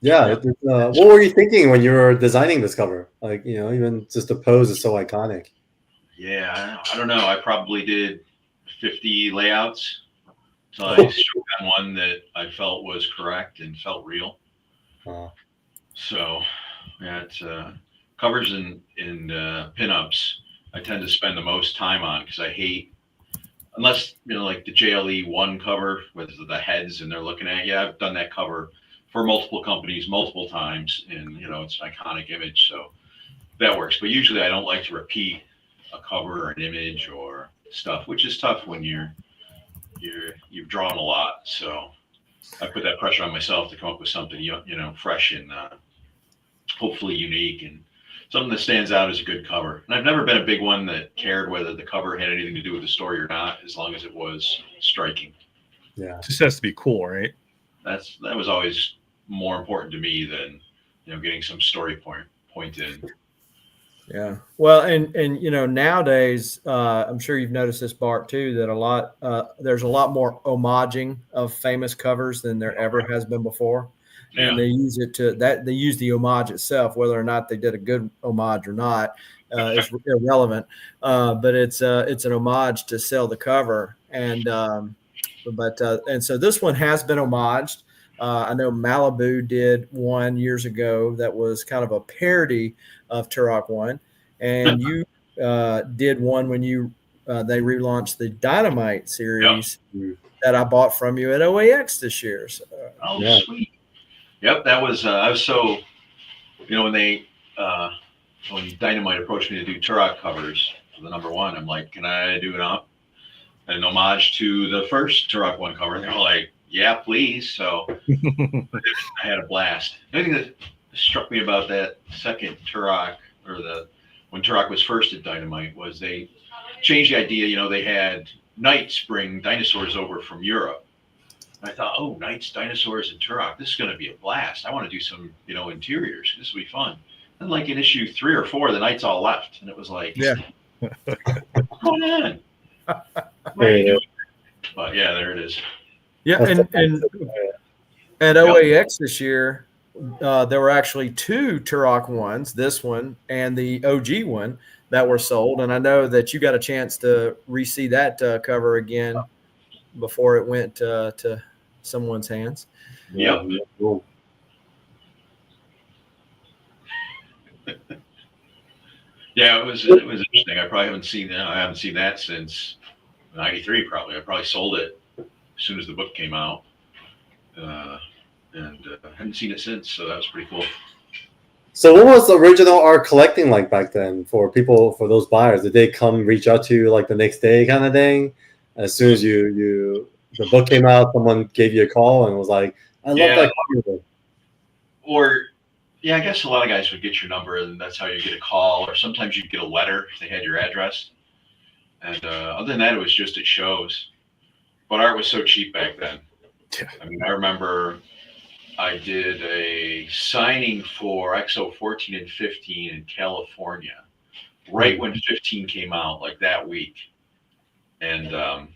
yeah. What were you thinking when you were designing this cover? Like, even just the pose is so iconic. Yeah, I don't know. I probably did 50 layouts. So I struck on one that I felt was correct and felt real. So yeah, it's covers and pinups. I tend to spend the most time on because I hate, unless like the JLE1 cover with the heads and they're looking at you. I've done that cover for multiple companies multiple times, and it's an iconic image, so that works. But usually I don't like to repeat a cover or an image or stuff, which is tough when you've drawn a lot. So I put that pressure on myself to come up with something fresh and hopefully unique and something that stands out as a good cover. And I've never been a big one that cared whether the cover had anything to do with the story or not, as long as it was striking. Yeah, it just has to be cool, right? That was always more important to me than getting some story point in. Yeah. Well, and nowadays, I'm sure you've noticed this, Bart, too, that there's a lot more homaging of famous covers than there ever has been before. Yeah. And they use they use the homage itself, whether or not they did a good homage or not, is irrelevant. But it's an homage to sell the cover. And so this one has been homaged. I know Malibu did one years ago that was kind of a parody of Turok 1, and you did one when they relaunched the Dynamite series that I bought from you at OAX this year. So, sweet. Yep, that was I was so when Dynamite approached me to do Turok covers for the #1, I'm like, can I do an homage to the first Turok 1 cover? And they're like, yeah, please. So I had a blast. The only thing that struck me about that second Turok, or when Turok was first at Dynamite, was they changed the idea. They had knights bring dinosaurs over from Europe. And I thought, oh, knights, dinosaurs, and Turok, this is going to be a blast. I want to do some, interiors. This will be fun. And like in issue 3 or 4, the knights all left, and it was like, yeah, what's going on? But yeah, there it is. Yeah, and at OAX this year, there were actually 2 Turok ones, this one and the OG one, that were sold. And I know that you got a chance to re-see that cover again before it went to someone's hands. Yep. Yeah, it was interesting. I probably haven't seen that. I haven't seen that since '93. Probably. I probably sold it as soon as the book came out, and haven't seen it since. So that was pretty cool. So what was the original art collecting like back then for those buyers? Did they come reach out to you like the next day kind of thing? As soon as the book came out, someone gave you a call and was like, I love that cover. Or yeah, I guess a lot of guys would get your number and that's how you get a call, or sometimes you'd get a letter if they had your address. And other than that, it was just at shows. But art was so cheap back then. Yeah. I mean, I remember I did a signing for XO 14 and 15 in California, right when 15 came out, like that week. And God,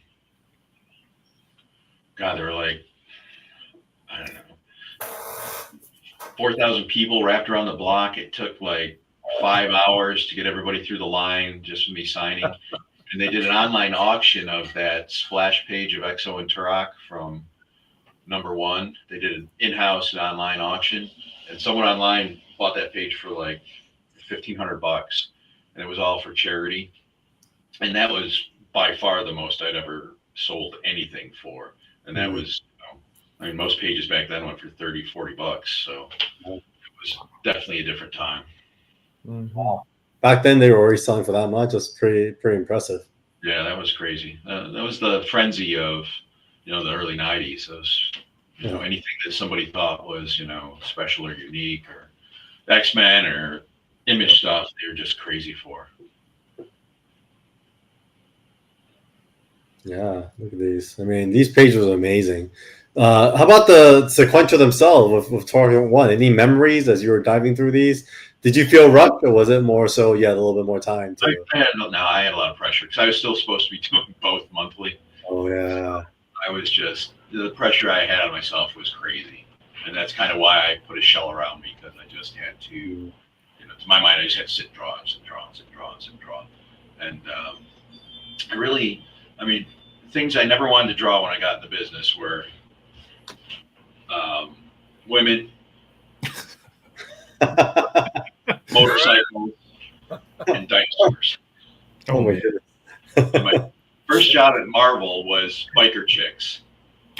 there were like, I don't know, 4,000 people wrapped around the block. It took like 5 hours to get everybody through the line just with me signing. And they did an online auction of that splash page of XO and Turok from #1. They did an in-house and online auction, and someone online bought that page for like $1,500, and it was all for charity. And that was by far the most I'd ever sold anything for. And that was, I mean, most pages back then went for $30, $40. So it was definitely a different time. Wow. Back then they were already selling for that much. That's pretty impressive. Yeah, that was crazy. That was the frenzy of, the early '90s. Those, anything that somebody thought was, special or unique or X-Men or Image stuff, they were just crazy for. Yeah, look at these. I mean, these pages are amazing. How about the sequential themselves with Torment 1? Any memories as you were diving through these? Did you feel rushed, or was it more so you had a little bit more time to? I had a lot of pressure because I was still supposed to be doing both monthly. Oh yeah. I was just the pressure I had on myself was crazy, and that's kind of why I put a shell around me because I just had to, to my mind, I just had to sit and draw and sit and draw and sit and draw and sit and draw, and I mean, things I never wanted to draw when I got in the business were women, motorcycles, and dinosaurs. Oh my goodness. And my first job at Marvel was biker chicks.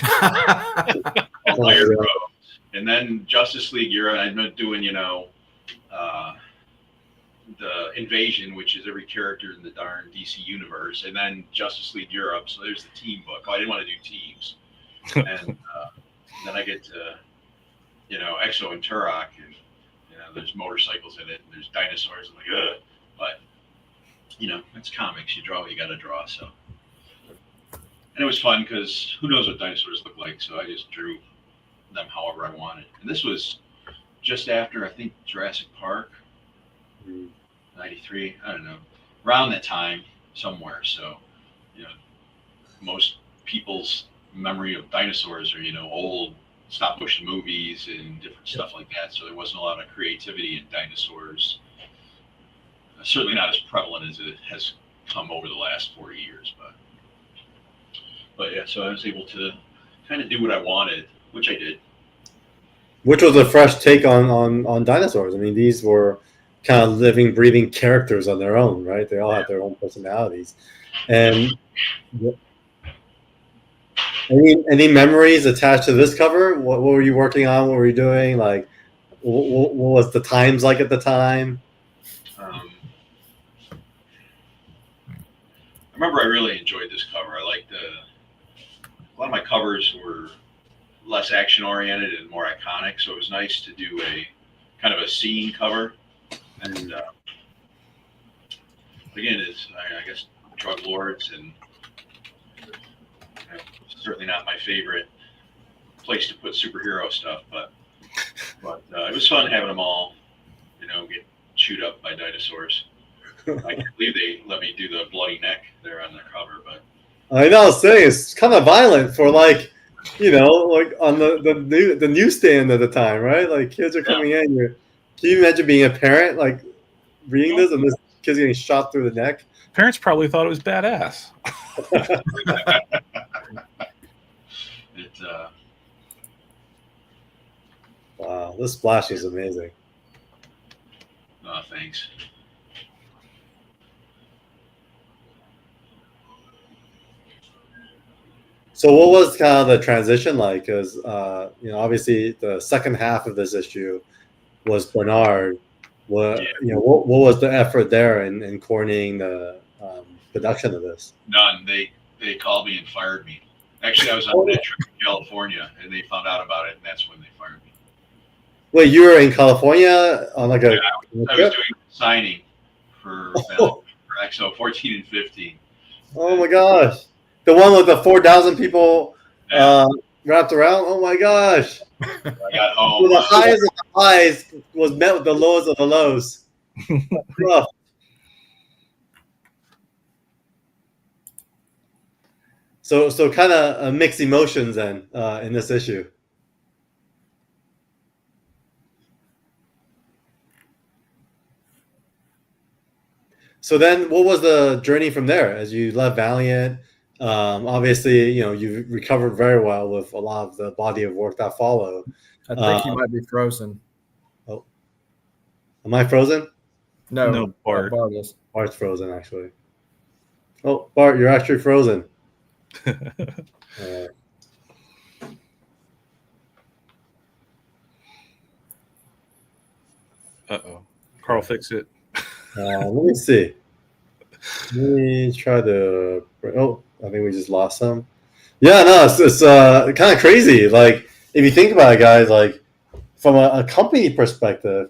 Iron Roads. And then Justice League era, I'm not doing, the Invasion, which is every character in the darn DC universe, and then Justice League Europe. So there's the team book. Oh, I didn't want to do teams. And then I get to, Exo and Turok, and there's motorcycles in it, and there's dinosaurs. I'm like, ugh. But it's comics. You draw what you got to draw. So, and it was fun because who knows what dinosaurs look like. So I just drew them however I wanted. And this was just after, I think, Jurassic Park. 93, I don't know, around that time somewhere. So, most people's memory of dinosaurs are, old stop motion movies and different stuff like that. So there wasn't a lot of creativity in dinosaurs. Certainly not as prevalent as it has come over the last 40 years. But yeah, so I was able to kind of do what I wanted, which I did. Which was a fresh take on dinosaurs. I mean, these were kind of living, breathing characters on their own, right? They all had their own personalities. And any memories attached to this cover? What were you working on? What were you doing? Like, what was the times like at the time? I remember I really enjoyed this cover. I liked a lot of my covers were less action oriented and more iconic, so it was nice to do a kind of a scene cover. And again, it's I guess drug lords, and certainly not my favorite place to put superhero stuff, but it was fun having them all, get chewed up by dinosaurs. I can't believe they let me do the bloody neck there on the cover, but I know, I was saying it's kind of violent for like on the newsstand at the time, right? Like kids are coming in. Can you imagine being a parent, like reading this and this kid's getting shot through the neck? Parents probably thought it was badass. Wow, this splash is amazing. Oh, thanks. So what was kind of the transition like? Because obviously the second half of this issue was Bernard. What was the effort there in coordinating the production of this? None. They called me and fired me. Actually, I was on that trip in California, and they found out about it, and that's when they fired me. Wait, you were in California on like a? Yeah, I was doing signing for Exo 14 and 15. Oh my gosh, the one with the 4,000 people wrapped around. Oh my gosh. I got home. So the highs of the highs was met with the lows of the lows. Rough. So kind of mixed emotions then in this issue. So then, what was the journey from there as you left Valiant? Obviously, you recovered very well with a lot of the body of work that followed. I think you might be frozen. Oh, am I frozen? No, Bart. Bart's frozen, actually. Oh, Bart, you're actually frozen. Uh-oh. Carl, fix it. Let me see. Let me try to. Oh, I think we just lost some. Yeah, no, it's kind of crazy. Like, if you think about it, guys, like from a company perspective,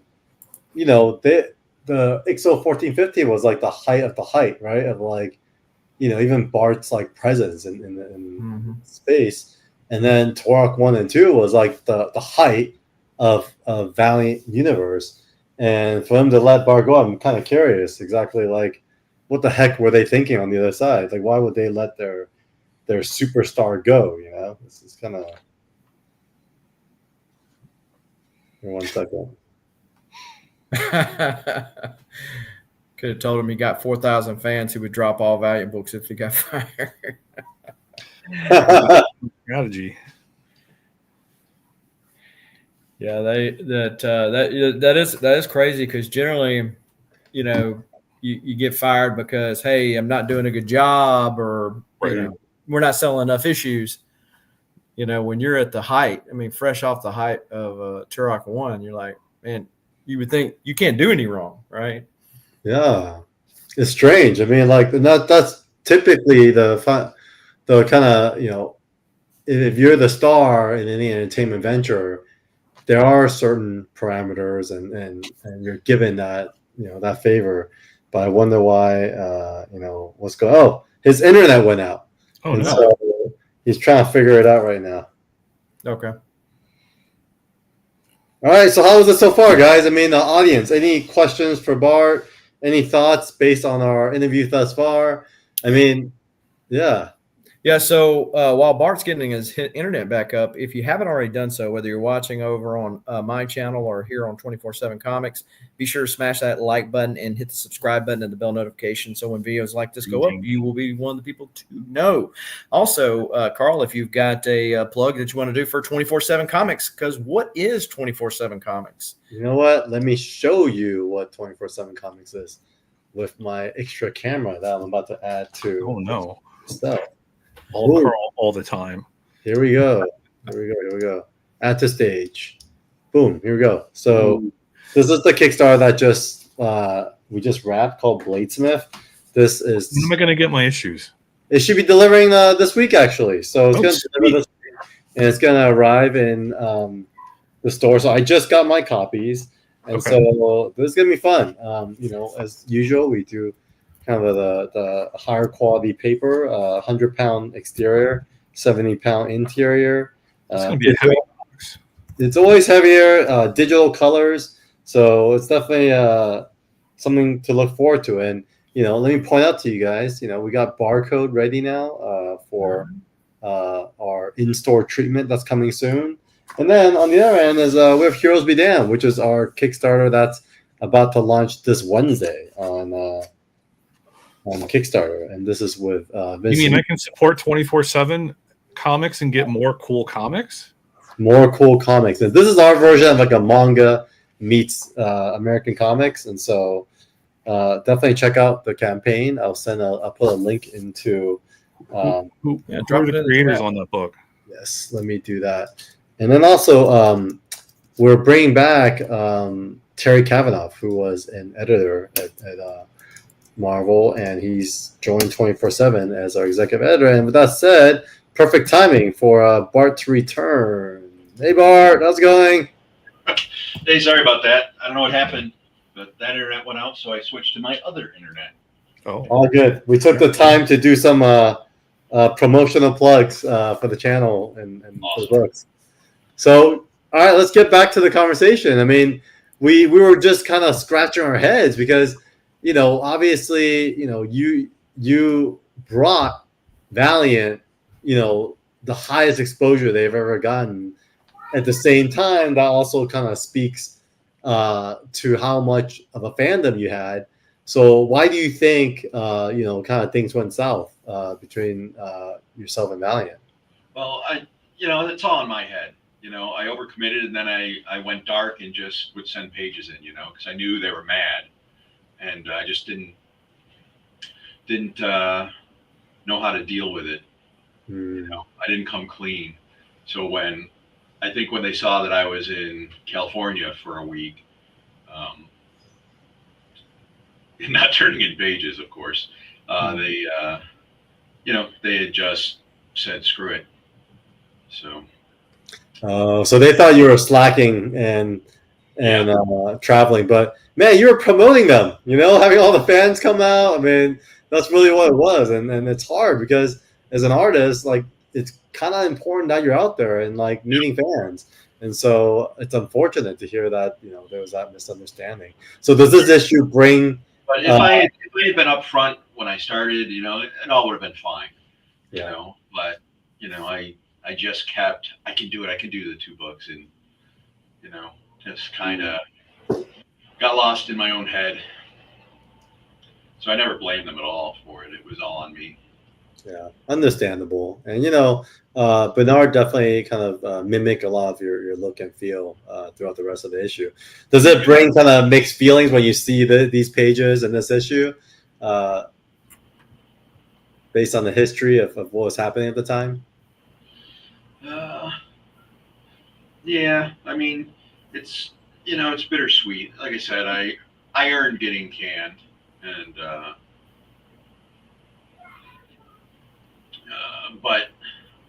the XO 1450 was like the height of the height, right? Of like even Bart's like presence in space. And then Turok 1 and 2 was like the height of Valiant universe. And for them to let Bart go, I'm kind of curious exactly like what the heck were they thinking on the other side? Like, why would they let their superstar go? This is kind of. For 1 second. Could have told him he got 4,000 fans who would drop all Valiant books if he got fired. Strategy. Yeah, that is crazy because generally, you get fired because, hey, I'm not doing a good job, or we're not selling enough issues. When you're at the height, fresh off the height of Turok 1, you're like, man, you would think you can't do any wrong, right? Yeah, it's strange. That's typically the kind of, if you're the star in any entertainment venture, there are certain parameters and you're given that, that favor. But I wonder why, what's going on. Oh, his internet went out. Oh, no. So he's trying to figure it out right now. Okay. All right. So how was it so far, guys? The audience, any questions for Bart? Any thoughts based on our interview thus far? Yeah. Yeah, so while Bart's getting his internet back up, if you haven't already done so, whether you're watching over on my channel or here on 24/7 Comics, be sure to smash that like button and hit the subscribe button and the bell notification. So when videos like this go up, you will be one of the people to know. Also, Carl, if you've got a plug that you want to do for 24/7 Comics, because what is 24/7 Comics? You know what? Let me show you what 24/7 Comics is with my extra camera that I'm about to add to. Oh, no. Stuff. Carl all the time. Here we go. At the stage. Boom. Here we go. So this is the Kickstarter that we just wrapped called Bladesmith. This is. When am I going to get my issues? It should be delivering this week, actually. So it's going to deliver this week, and it's going to arrive in the store. So I just got my copies, and so this is going to be fun. As usual, we do kind of the higher quality paper, 100-pound exterior, 70-pound interior. It's going to be a heavy box. It's always heavier, digital colors. So it's definitely something to look forward to. And, let me point out to you guys, we got barcode ready now for our in-store treatment that's coming soon. And then on the other end is we have Heroes Be Damned, which is our Kickstarter that's about to launch this Wednesday on Kickstarter, and this is with Vincent. You mean I can support 24/7 Comics and get more cool comics? More cool comics, and this is our version of like a manga meets American comics, and so definitely check out the campaign. I'll put a link into. Drop the creators on that book. Yes, let me do that, and then also we're bringing back Terry Kavanaugh, who was an editor at Marvel, and he's joined 24/7 as our executive editor. And with that said, perfect timing for Bart to return. Hey, Bart, how's it going? Hey, sorry about that. I don't know what happened, but that internet went out, so I switched to my other internet. Oh, all good. We took the time to do some promotional plugs for the channel and for the books. So, all right, let's get back to the conversation. We were just kind of scratching our heads because obviously, you brought Valiant, the highest exposure they've ever gotten. At the same time, that also kind of speaks to how much of a fandom you had. So why do you think, kind of things went south between yourself and Valiant? Well, it's all in my head. I overcommitted, and then I went dark and just would send pages in, because I knew they were mad. And I just didn't know how to deal with it. I didn't come clean. So when they saw that I was in California for a week, and not turning in pages, of course, they had just said screw it. So they thought you were slacking and traveling, but man, you were promoting them, having all the fans come out. That's really what it was, and it's hard because as an artist, like it's kind of important that you're out there and like meeting fans, and so it's unfortunate to hear that there was that misunderstanding. So does this issue bring? But if I had been upfront when I started, it all would have been fine. But I just kept. I can do it. I can do the 2 books, and just kind of got lost in my own head. So I never blamed them at all for it. It was all on me. Yeah, understandable. And Bernard definitely kind of mimic a lot of your look and feel throughout the rest of the issue. Does it bring kind of mixed feelings when you see these pages in this issue, based on the history of what was happening at the time? Yeah, I mean, it's it's bittersweet. Like I said, I earned getting canned, and but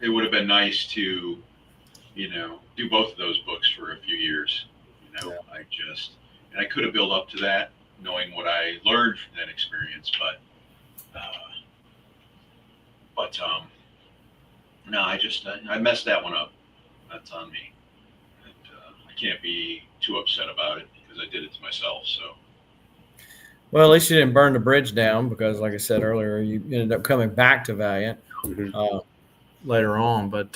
it would have been nice to do both of those books for a few years. I could have built up to that, knowing what I learned from that experience, but no, I messed that one up. That's on me. And, I can't be too upset about it because I did it to myself. So. Well, at least you didn't burn the bridge down because, like I said earlier, you ended up coming back to Valiant later on. But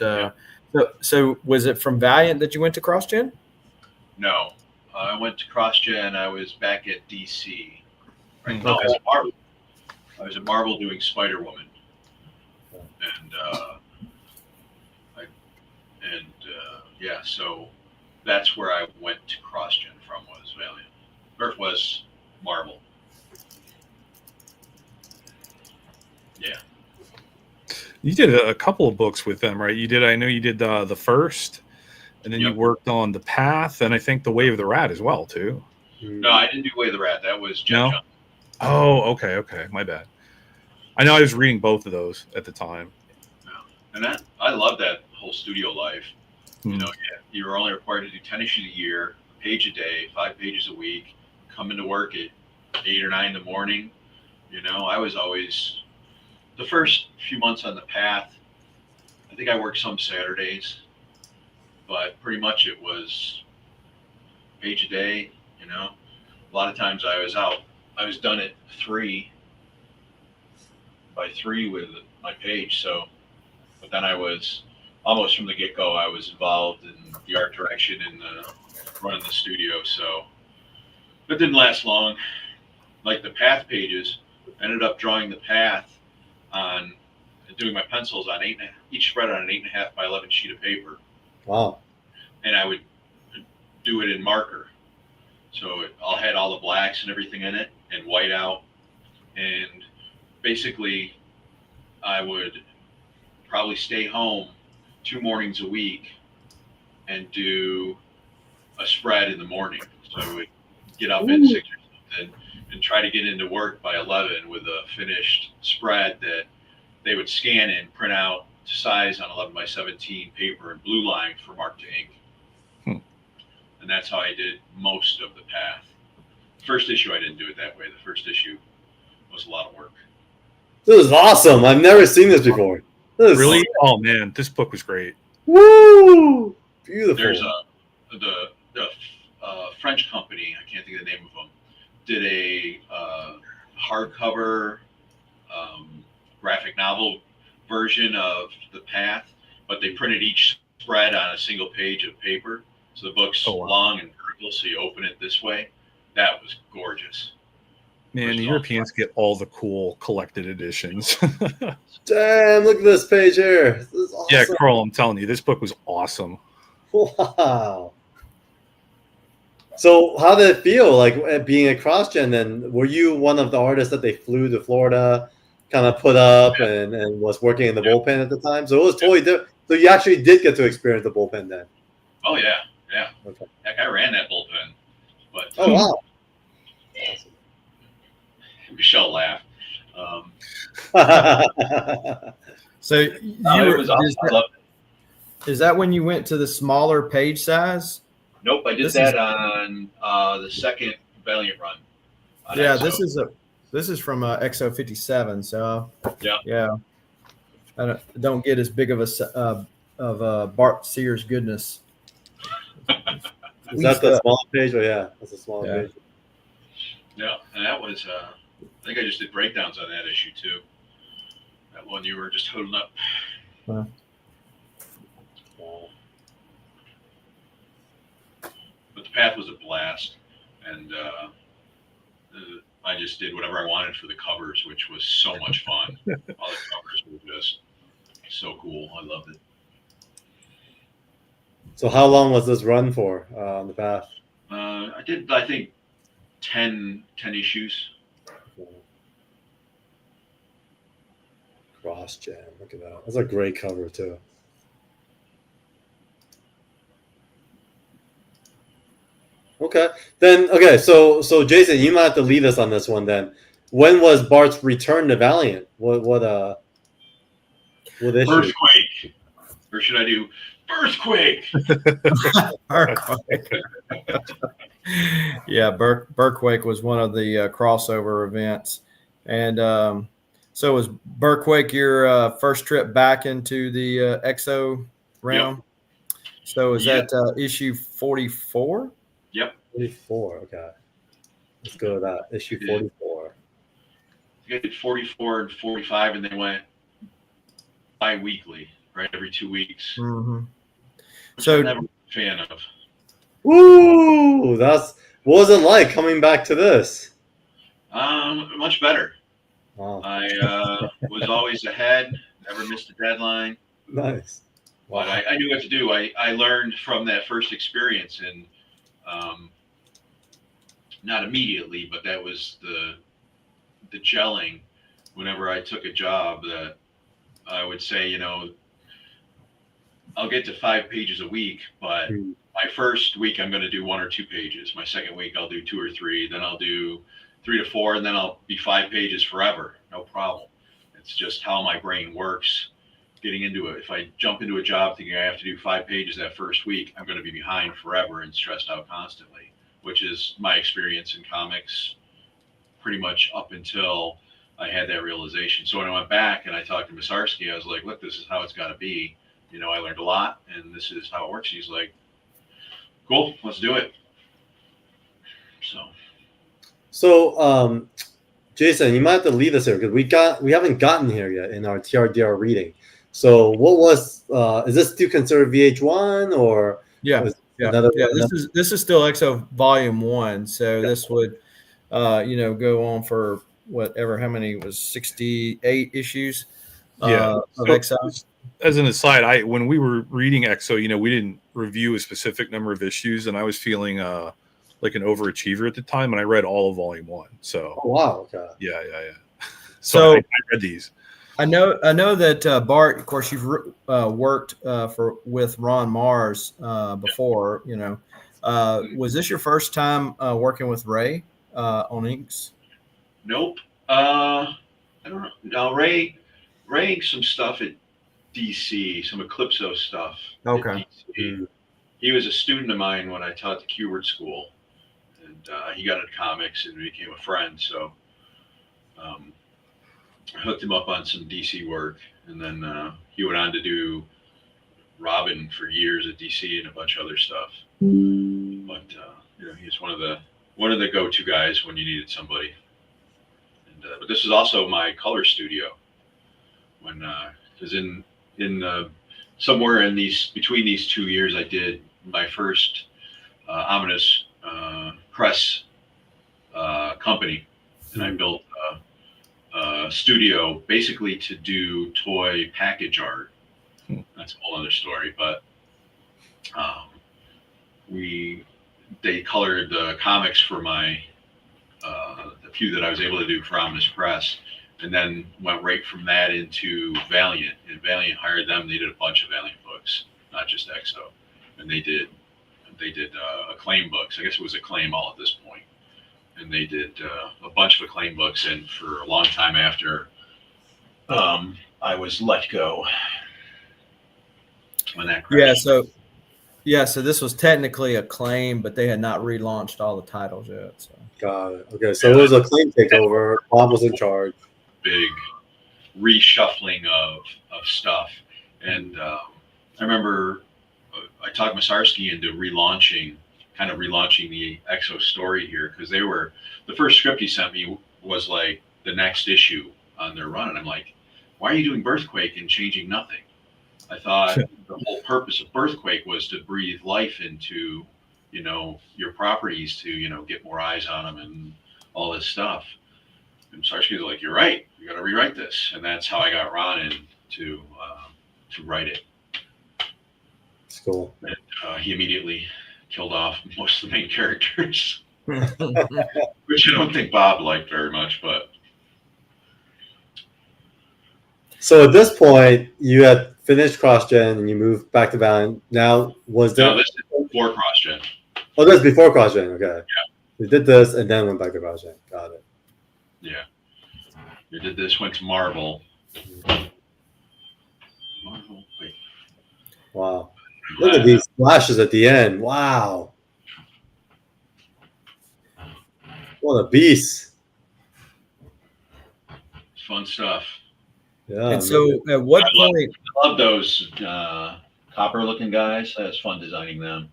so was it from Valiant that you went to CrossGen? No, I went to CrossGen. I was back at DC. Right? No, Okay. I was at Marvel. I was at Marvel doing Spider-Woman, and so that's where I went to CrossGen from, was Valiant, or was Marvel. Yeah. You did a couple of books with them, right? I know you did the first, and then Yep. you worked on The Path, and I think The Way of the Rat as well, too. No, I didn't do Way of the Rat. That was Jeff No? Johnson. Oh, okay. My bad. I know I was reading both of those at the time. And I love that whole studio life. You were only required to do 10 issues a year, a page a day, 5 pages a week, come into work at 8 or 9 in the morning. I was always, the first few months on The Path, I think I worked some Saturdays, but pretty much it was a page a day. A lot of times I was out. I was done at 3 by 3 with my page. So, but then I was almost from the get-go, I was involved in the art direction and running the studio. So it didn't last long. Like the Path pages, I ended up drawing the Path on, doing my pencils on each spread on an 8.5 by 11 sheet of paper. Wow. And I would do it in marker. So I'll had all the blacks and everything in it and white out. And basically I would probably stay home 2 mornings a week and do a spread in the morning. So I would get up at 6 or something and try to get into work by 11 with a finished spread that they would scan and print out to size on 11 by 17 paper and blue line for mark to ink. And that's how I did most of the Path. First issue, I didn't do it that way. The first issue was a lot of work. This is awesome. I've never seen this before. Really? Oh man, this book was great. Woo! Beautiful. There's the French company, I can't think of the name of them, did a hardcover graphic novel version of the Path, but they printed each spread on a single page of paper. So the book's long and vertical, so you open it this way. That was gorgeous. Man, the Europeans get all the cool collected editions. Damn, look at this page here. This is awesome. Yeah, Carl, I'm telling you, this book was awesome. Wow. So how did it feel like being at CrossGen then? Were you one of the artists that they flew to Florida, kind of put up and was working in the bullpen at the time? So it was totally different. So you actually did get to experience the bullpen then? Oh, yeah. Okay. Heck, I ran that bullpen. But, oh, wow. Awesome. Michelle laughed. So is that when you went to the smaller page size? Nope, I did that on the second Valiant run. Yeah, this is This is from XO 57. So Yeah. yeah, I don't get as big of a Bart Sears goodness. Is that the smaller page? Oh yeah, that's a smaller Yeah. page. Yeah, and that was I think I just did breakdowns on that issue too. That one you were just holding up. Wow. Wow. But the path was a blast, and I just did whatever I wanted for the covers, which was so much fun. All the covers were just so cool. I loved it. So how long was this run for on the path? I did, I think, 10 issues. Cross Jam, look at that. That's a great cover too. Okay, so Jason, you might have to lead us on this one then. When was Bart's return to Valiant? What issue? Earthquake, or should I do Birthquake? Yeah, Birthquake was one of the crossover events, and so was Birthquake your first trip back into the XO realm? Yep. So is that issue 44? Yep. 44. Okay. Let's go to that. Issue 44. I did 44 and 45, and they went bi-weekly, right? Every 2 weeks. Mm-hmm. So I'm never a fan of. Woo! What was it like coming back to this? Much better. Wow. I was always ahead, never missed a deadline. Nice. Wow. But I knew what to do. I learned from that first experience, and not immediately, but that was the gelling. Whenever I took a job, that I would say, I'll get to 5 pages a week, but my first week I'm going to do 1 or 2 pages. My second week I'll do 2 or 3. Then I'll do 3 to 4, and then I'll be 5 pages forever. No problem. It's just how my brain works. Getting into it. If I jump into a job thinking I have to do 5 pages that first week, I'm going to be behind forever and stressed out constantly, which is my experience in comics pretty much up until I had that realization. So when I went back and I talked to Misarsky, I was like, look, this is how it's got to be. I learned a lot, and this is how it works. He's like, cool, let's do it. So, Jason, you might have to lead us here because we haven't gotten here yet in our TLDR reading. So, what was is this still considered VH1 or? Yeah. This is still XO Volume 1. So this would, go on for whatever. How many was 68 issues? Of XO. As an aside, when we were reading XO, we didn't review a specific number of issues, and I was feeling like an overachiever at the time, and I read all of Volume 1. So, oh wow, okay, yeah. So I read these. I know that Bart. Of course, you've worked with Ron Mars before. Was this your first time working with Ray on inks? Nope. I don't know. Now Ray inked some stuff at DC, some Eclipso stuff. Okay. He was a student of mine when I taught the Q-Word school, and he got into comics and became a friend. So I hooked him up on some DC work, and then he went on to do Robin for years at DC and a bunch of other stuff. But he's one of the go-to guys when you needed somebody. And but this is also my color studio. When because in somewhere in between these 2 years, I did my first ominous press company, and I built a studio basically to do toy package art. That's a whole other story, but they colored the comics for my the few that I was able to do for Ominous Press, and then went right from that into Valiant. And Valiant hired them. They did a bunch of Valiant books, not just XO, and they did Acclaim books. I guess it was Acclaim all at this point. And they did a bunch of Acclaim books, and for a long time after I was let go when that crashed. So this was technically Acclaim, but they had not relaunched all the titles yet. So Got it. Okay, so it was a claim takeover. Bob was in charge. Big reshuffling of stuff, and I remember I talked Masarsky into relaunching the Exo story here, because they were, the first script he sent me was like the next issue on their run, and I'm like, why are you doing Birthquake and changing nothing? I thought the whole purpose of Birthquake was to breathe life into, you know, your properties, to, you know, get more eyes on them and all this stuff. And Masarsky's like, you're right, you got to rewrite this, and that's how I got Ron in to write it. It's cool. And, he immediately killed off most of the main characters, which I don't think Bob liked very much. But so at this point, you had finished CrossGen and you moved back to Valiant. Now, was there? no, this is before CrossGen. Oh, that's before CrossGen. Okay. Yeah. We did this and then went back to CrossGen. Got it. Yeah, we did this. Went to Marvel. Marvel. Wait. Wow. Look at these flashes at the end. Wow. What a beast. Fun stuff. Yeah. And so, at what point? I love those copper-looking guys. That was fun designing them.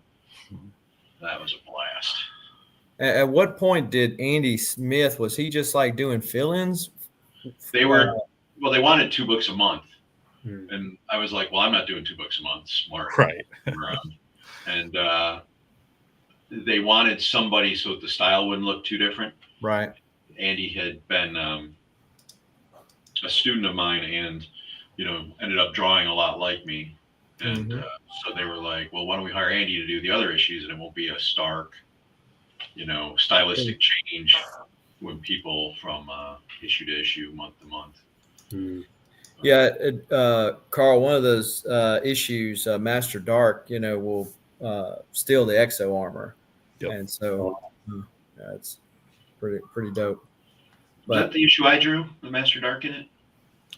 That was a blast. At what point did Andy Smith, was he just like doing fill-ins? They were, well, they wanted 2 books a month. Hmm. And I was like, well, I'm not doing 2 books a month. Smart. Right. And they wanted somebody so that the style wouldn't look too different. Right. Andy had been a student of mine, and, you know, ended up drawing a lot like me. And so they were like, well, why don't we hire Andy to do the other issues, and it won't be a stark, you know, stylistic change when people from issue to issue, month to month. Hmm. Yeah, Carl, one of those issues, Master Dark, you know, will steal the Exo armor. Yep. And so yeah, it's pretty dope. Was that the issue I drew with Master Dark in it?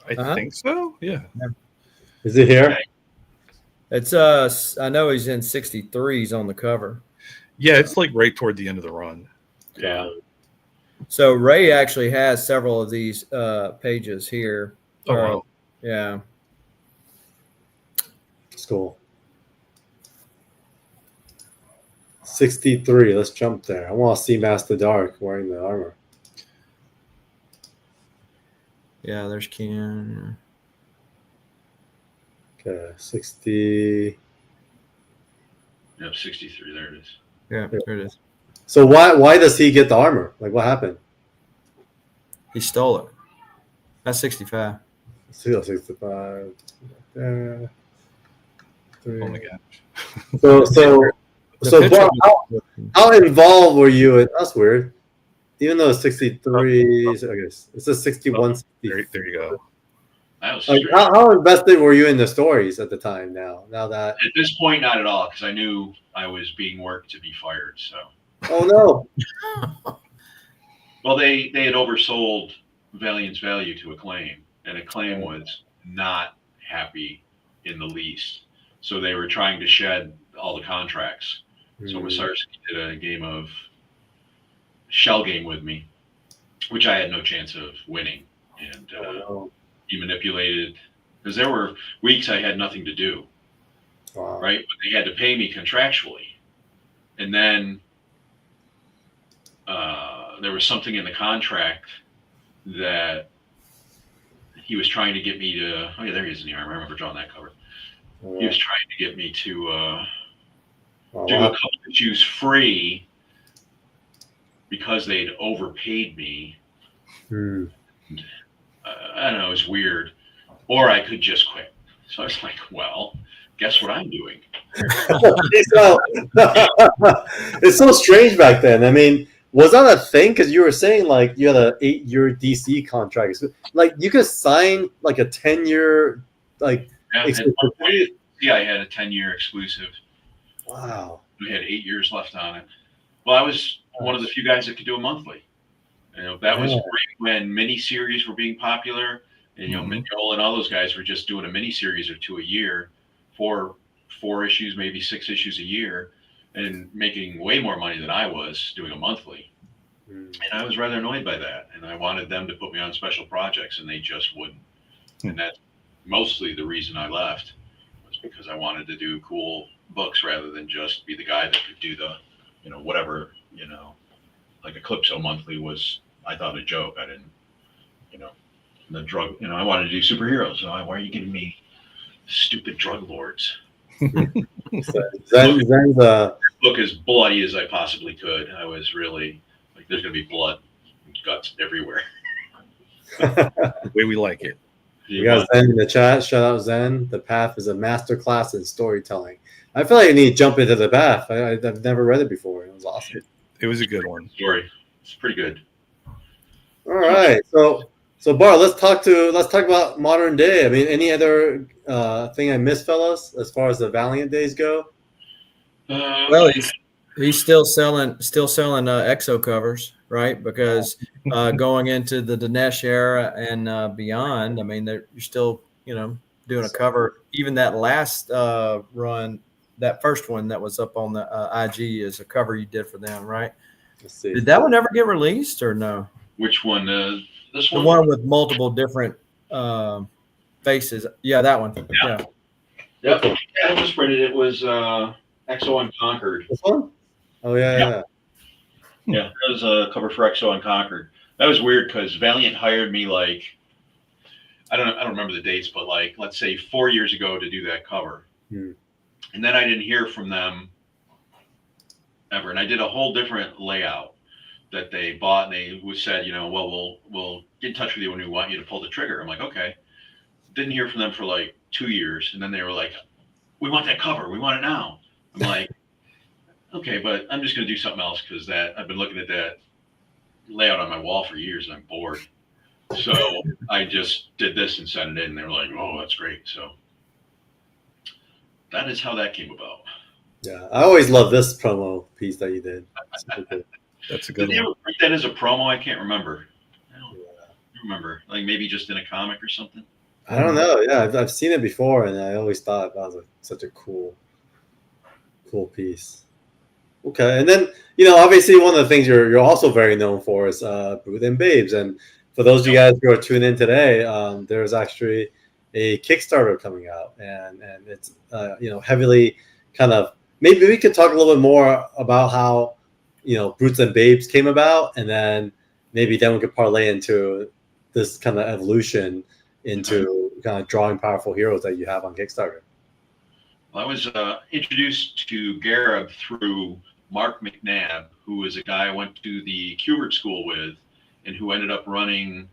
I think so. Yeah. Is it here? Okay. It's I know he's in 63s on the cover. Yeah, it's like right toward the end of the run. Yeah. So Ray actually has several of these pages here. Oh, wow. Yeah. It's cool. 63. Let's jump there. I want to see Master Dark wearing the armor. Yeah, there's Ken. Okay, 60. Yep, 63. There it is. Yeah, there it is. So why does he get the armor? Like, what happened? He stole it. That's 65. 65. There. Oh my gosh. So Bart, how involved were you in? That's weird. Even though it's 63, I guess it's a 61. There you go. That was Like, how invested were you in the stories at the time? Now that at this point, not at all, because I knew I was being worked to be fired. So, oh no, well, they had oversold Valiant's value to Acclaim, and Acclaim was not happy in the least. So they were trying to shed all the contracts. So Masarsky did a game of shell game with me, which I had no chance of winning, and he manipulated, because there were weeks I had nothing to do, right? But they had to pay me contractually, and then there was something in the contract that he was trying to get me to. Oh yeah, there he is in the arm. I remember drawing that cover. He was trying to get me to do a couple of issues free because they'd overpaid me. I don't know, it was weird. Or I could just quit. So I was like, well, guess what I'm doing? It's so strange back then. I mean, was that a thing? Because you were saying like you had an 8-year DC contract. So, like you could sign like a 10-year like. Yeah, I had a 10-year exclusive. Wow. We had 8 years left on it. Well, I was one of the few guys that could do a monthly. You know, that was great when miniseries were being popular. And, you know, Mignola and all those guys were just doing a miniseries or 2 a year, four issues, maybe 6 issues a year, and making way more money than I was doing a monthly. Mm. And I was rather annoyed by that. And I wanted them to put me on special projects, and they just wouldn't. And that's mostly the reason I left, was because I wanted to do cool books rather than just be the guy that could do the, whatever, like Eclipso Monthly was, I thought, a joke. I didn't, the drug, I wanted to do superheroes. So why are you giving me stupid drug lords? So Zen's Book as bloody as I possibly could. I was really like, there's going to be blood and guts everywhere. The way we like it. We got Zen in the chat. Shout out Zen. The Path is a master class in storytelling. I feel like I need to jump into the Path. I've never read it before. It was awesome. It was a good one. Story. It's pretty good. All right. So Bart, let's talk about modern day. I mean, any other thing I missed, fellas, as far as the Valiant days go? Well, he's still selling exo covers, right? Because going into the Dinesh era and beyond, I mean, you're still doing a cover. Even that last run, that first one that was up on the IG is a cover you did for them, right? Let's see. Did that one ever get released or no? Which one? This The one? one with multiple different faces. Yeah, that one. Yeah. Yep. Yeah, I just printed it. It was Exo Unconquered. This one? Oh yeah. Yeah, that was a cover for Exo Unconquered. That was weird because Valiant hired me like, I don't remember the dates, but like, let's say 4 years ago to do that cover. Hmm. And then I didn't hear from them ever. And I did a whole different layout that they bought, and they said, well, we'll get in touch with you when we want you to pull the trigger. I'm like, okay. Didn't hear from them for like 2 years. And then they were like, we want that cover. We want it now. I'm like, okay, but I'm just going to do something else because I've been looking at that layout on my wall for years and I'm bored. So I just did this and sent it in. And they were like, oh, that's great. So that is how that came about. Yeah, I always love this promo piece that you did. That's a good Did you one. ever print that as a promo? I can't remember. I don't remember. Like maybe just in a comic or something. I don't know. Yeah, I've seen it before, and I always thought that was such a cool piece. Okay, and then obviously one of the things you're also very known for is Brute and Babes, and for those of you guys who are tuning in today, there's actually a Kickstarter coming out, and it's heavily kind of, maybe we could talk a little bit more about how Brutes and Babes came about, and then maybe then we could parlay into this kind of evolution into kind of drawing powerful heroes that you have on Kickstarter. Well, I was introduced to Gareb through Mark McNabb, who was a guy I went to the Kubert school with, and who ended up running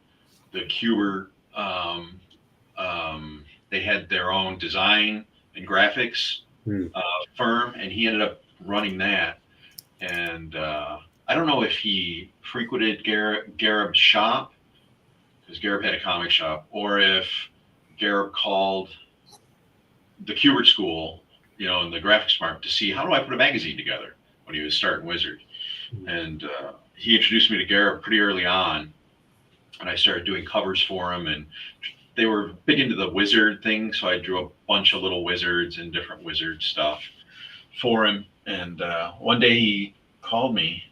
the Kubert. They had their own design and graphics firm, and he ended up running that. And I don't know if he frequented Gareb's shop, because Gareb had a comic shop, or if Gareb called the Kubert school, in the graphics department to see how do I put a magazine together when he was starting Wizard. And he introduced me to Gareb pretty early on, and I started doing covers for him, and they were big into the wizard thing, so I drew a bunch of little wizards and different wizard stuff for him. And one day he called me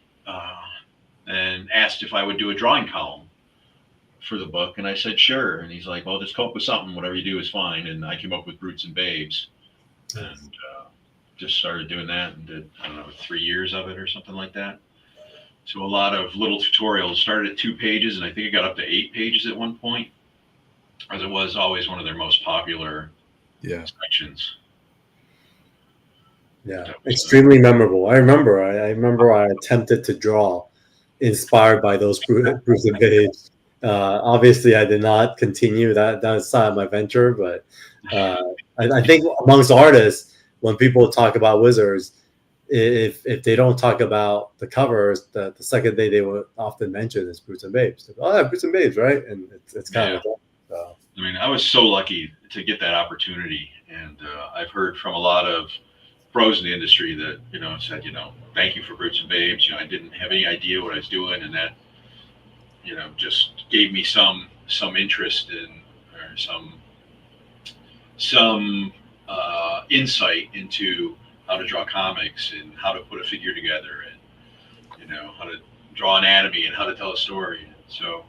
and asked if I would do a drawing column for the book, and I said sure. And he's like, well, just come up with something, whatever you do is fine. And I came up with Brutes and Babes, and just started doing that, and did, I don't know, 3 years of it or something like that. So a lot of little tutorials. Started at 2 pages, and I think it got up to 8 pages at one point, as it was always one of their most popular sections. Yeah, extremely memorable. I remember I attempted to draw inspired by those Brutes and Babes. Obviously, I did not continue that side of my venture, but I think amongst artists, when people talk about Wizards, if they don't talk about the covers, the second they would often mention is Brutes and Babes. Like, oh, yeah, Brutes and Babes, right? And it's kind of so. I mean, I was so lucky to get that opportunity, and I've heard from a lot of pros in the industry that said thank you for Brutes and Babes. I didn't have any idea what I was doing, and that just gave me some interest in, or some insight into how to draw comics and how to put a figure together, and how to draw anatomy and how to tell a story. So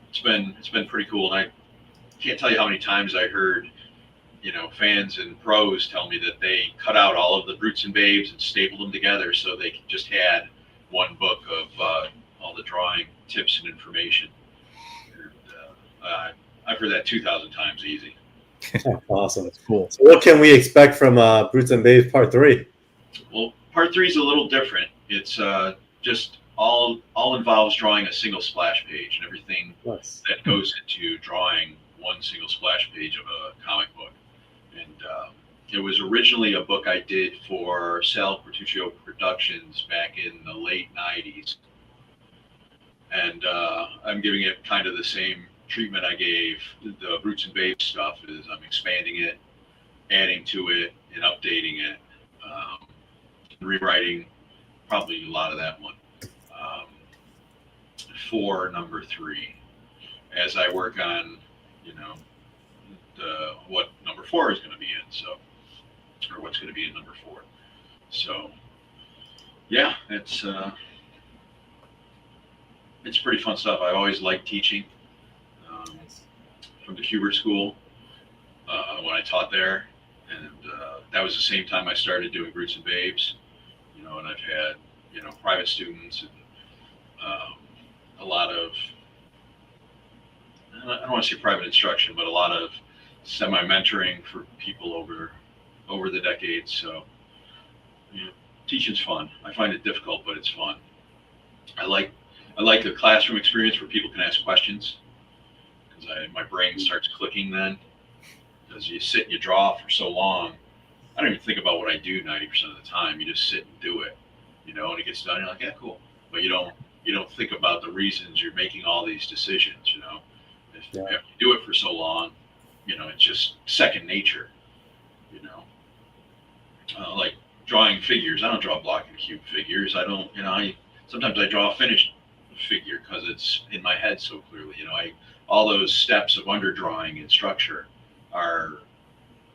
it's been pretty cool. And I can't tell you how many times I heard, fans and pros tell me that they cut out all of the Brutes and Babes and stapled them together so they just had one book of all the drawing tips and information. And, I've heard that 2,000 times easy. Awesome. That's cool. So what can we expect from Brutes and Babes Part 3? Well, Part 3 is a little different. It's just all involves drawing a single splash page and everything Nice. that goes into drawing one single splash page of a comic book. And it was originally a book I did for Sal Cortuccio Productions back in the late 90s. And I'm giving it kind of the same treatment I gave the Brutes and Babes stuff. Is I'm expanding it, adding to it, and updating it, rewriting probably a lot of that one for number 3 as I work on, what number 4 is going to be in. So, or what's going to be in number 4. So, yeah, it's pretty fun stuff. I always liked teaching from the Huber School when I taught there, and that was the same time I started doing Brutes and Babes. And I've had private students and a lot of, I don't want to say private instruction, but a lot of semi-mentoring for people over the decades. So teaching's fun. I find it difficult, but it's fun. I like the classroom experience where people can ask questions, because my brain starts clicking then, because you sit and you draw for so long. I don't even think about what I do 90% of the time. You just sit and do it, and it gets done. You're like, yeah, cool. But you don't think about the reasons you're making all these decisions. If you do it for so long, it's just second nature. Like drawing figures. I don't draw block and cube figures. I don't. Sometimes I draw a finished figure because it's in my head so clearly. All those steps of underdrawing and structure are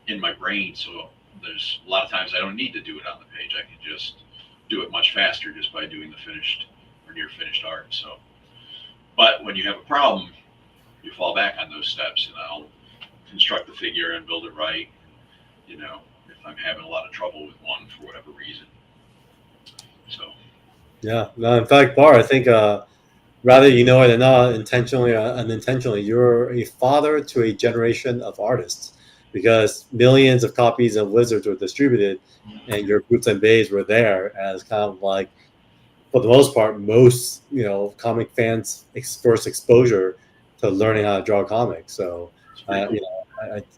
in my brain, so there's a lot of times I don't need to do it on the page. I can just do it much faster just by doing the finished or near finished art. So, but when you have a problem, you fall back on those steps, and I'll construct the figure and build it right. If I'm having a lot of trouble with one for whatever reason. So. Yeah. No, in fact, Bart, I think rather you know it or not, intentionally or unintentionally, you're a father to a generation of artists, because millions of copies of Wizards were distributed, and your Brutes and Babes were there as kind of like, for the most part, most comic fans' first exposure to learning how to draw comics. So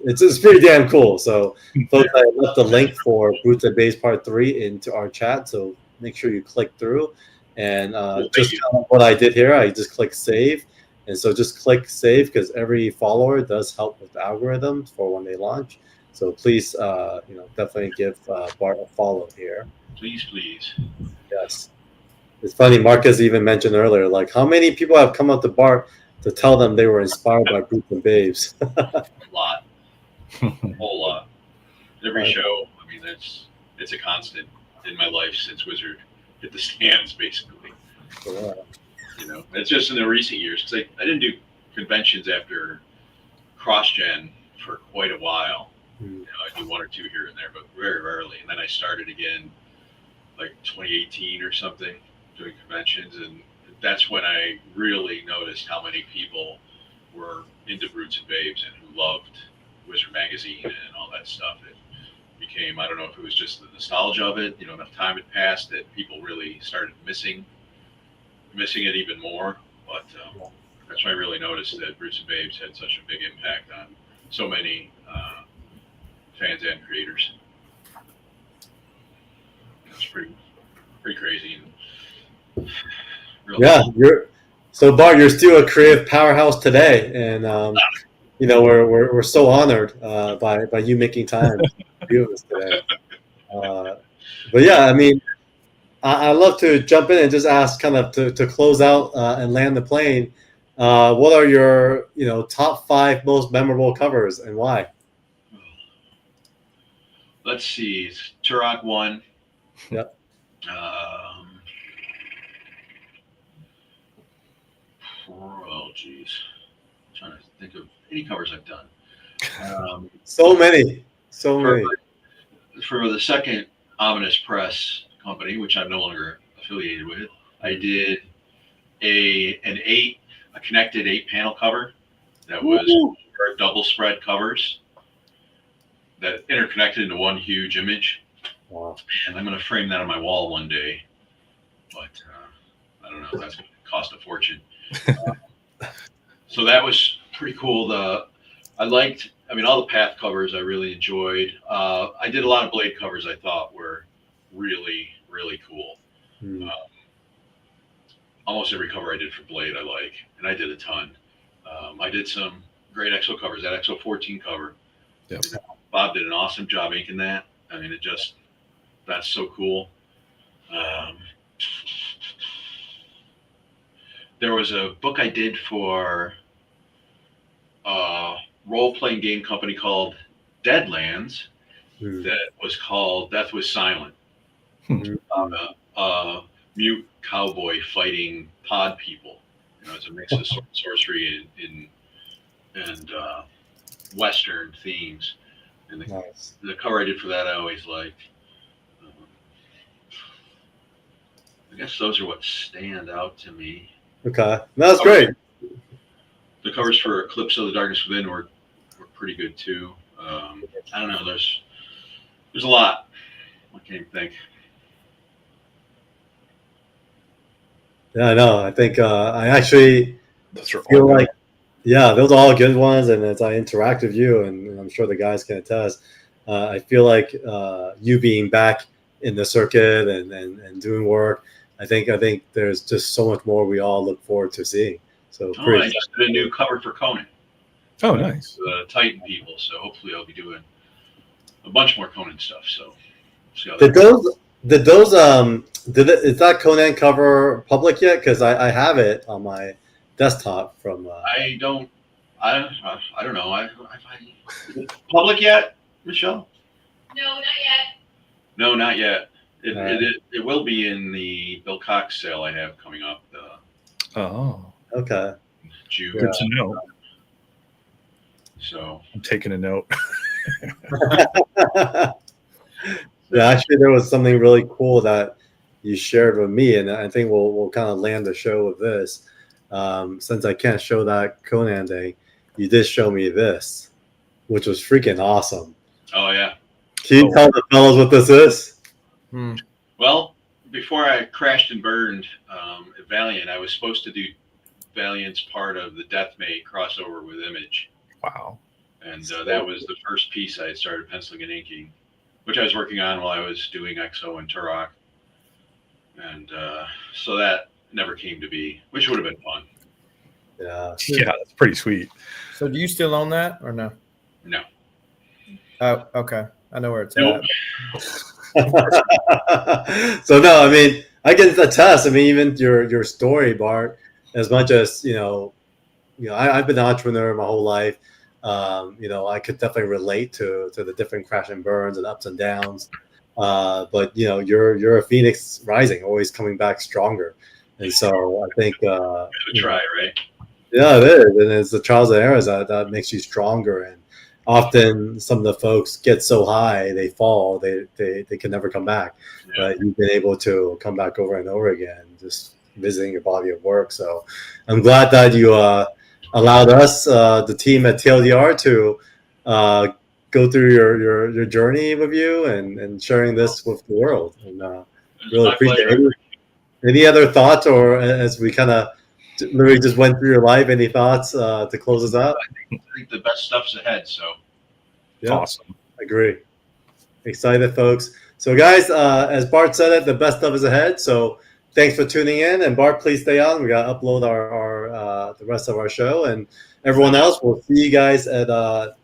it's pretty damn cool. So folks, I left the link for Brutes and Babes Part 3 into our chat, so make sure you click through. And just what I did here, I just click save. And so just click save, because every follower does help with the algorithms for when they launch. So please, definitely give Bart a follow here. Please. Yes. It's funny, Marcus even mentioned earlier, like how many people have come up to Bart to tell them they were inspired by Brutes and Babes? A lot. A whole lot. Every show, it's a constant in my life since Wizard hit the stands, basically. Yeah. It's just in the recent years, because I didn't do conventions after CrossGen for quite a while. I do one or two here and there, but very rarely. And then I started again like 2018 or something doing conventions, and that's when I really noticed how many people were into Brutes and Babes and who loved Wizard Magazine and all that stuff. It became, I don't know if it was just the nostalgia of it, enough time had passed that people really started missing it even more. But that's why I really noticed that Brutes and Babes had such a big impact on so many fans and creators. That's pretty crazy. And so Bart, you're still a creative powerhouse today, and we're so honored by you making time to do this today. But yeah, I love to jump in and just ask, kind of to close out and land the plane. What are your top 5 most memorable covers, and why? Let's see. Turok 1. Yep. Oh, geez. I'm trying to think of any covers I've done. So many. For the second Ominous Press company, which I'm no longer affiliated with, I did a connected 8-panel cover that was double spread covers that interconnected into one huge image. Wow. And I'm going to frame that on my wall one day, but I don't know. That's going to cost a fortune. So that was pretty cool. All the path covers I really enjoyed. I did a lot of blade covers I thought were really, really cool. Almost every cover I did for Blade I like, and I did a ton. I did some great EXO covers, that EXO 14 cover. Yep. Bob did an awesome job inking that. I mean, that's so cool. There was a book I did for a role-playing game company called Deadlands that was called Death Was Silent. Mute cowboy fighting pod people. It's a mix of sorcery and Western themes. And the cover I did for that I always liked. I guess those are what stand out to me. Okay, that's great. The covers for Eclipse of the Darkness Within were pretty good too. I don't know. There's a lot. I can't even think. Yeah, I know. I think I actually feel like, yeah, those are all good ones. And as I interact with you, and I'm sure the guys can attest, I feel like you being back in the circuit and doing work, I think there's just so much more we all look forward to seeing. So I just did a new cover for Conan. Oh, nice. The Titan people. So hopefully I'll be doing a bunch more Conan stuff. So see how is that Conan cover public yet? Because I have it on my desktop from. I don't know. Is it public yet, Michelle? No, not yet. No, not yet. It will be in the Bill Cox sale I have coming up. Okay. June. Good to know. So I'm taking a note. Yeah, actually, there was something really cool that you shared with me, and I think we'll kind of land the show with this. Since I can't show that Conan thing, you did show me this, which was freaking awesome. Oh yeah. Can you tell the fellas what this is? Well, before I crashed and burned at Valiant, I was supposed to do Valiant's part of the Deathmate crossover with Image. Wow. And that was the first piece I had started penciling and inking, which I was working on while I was doing EXO and Turok. And so that never came to be, which would have been fun. Yeah. Yeah, that's pretty sweet. So do you still own that or no? No. Oh, okay. I know where it's Nope. at. So no, I mean, I can attest. I mean, even your story, Bart, as much as I've been an entrepreneur my whole life. I could definitely relate to the different crash and burns and ups and downs. But you're a phoenix rising, always coming back stronger. And so I think Try, right? Yeah, it is, and it's the trials and errors that makes you stronger. And often some of the folks get so high they fall, they can never come back. Yeah. But you've been able to come back over and over again, just visiting your body of work. So I'm glad that you allowed us, the team at TLDR, to go through your journey with you and sharing this with the world. And really appreciate it. Any other thoughts, or as we kind of literally just went through your life, any thoughts to close us out? I think the best stuff's ahead. So yeah, Awesome. Agree. Excited, folks. So guys, as Bart said it, the best stuff is ahead. So thanks for tuning in. And Bart, please stay on. We got to upload our the rest of our show. And everyone else, we'll see you guys at the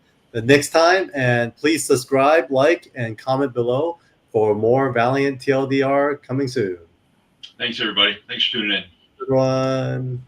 next time. And please subscribe, like, and comment below for more Valiant TLDR coming soon. thanks, everybody. Thanks for tuning in. Everyone.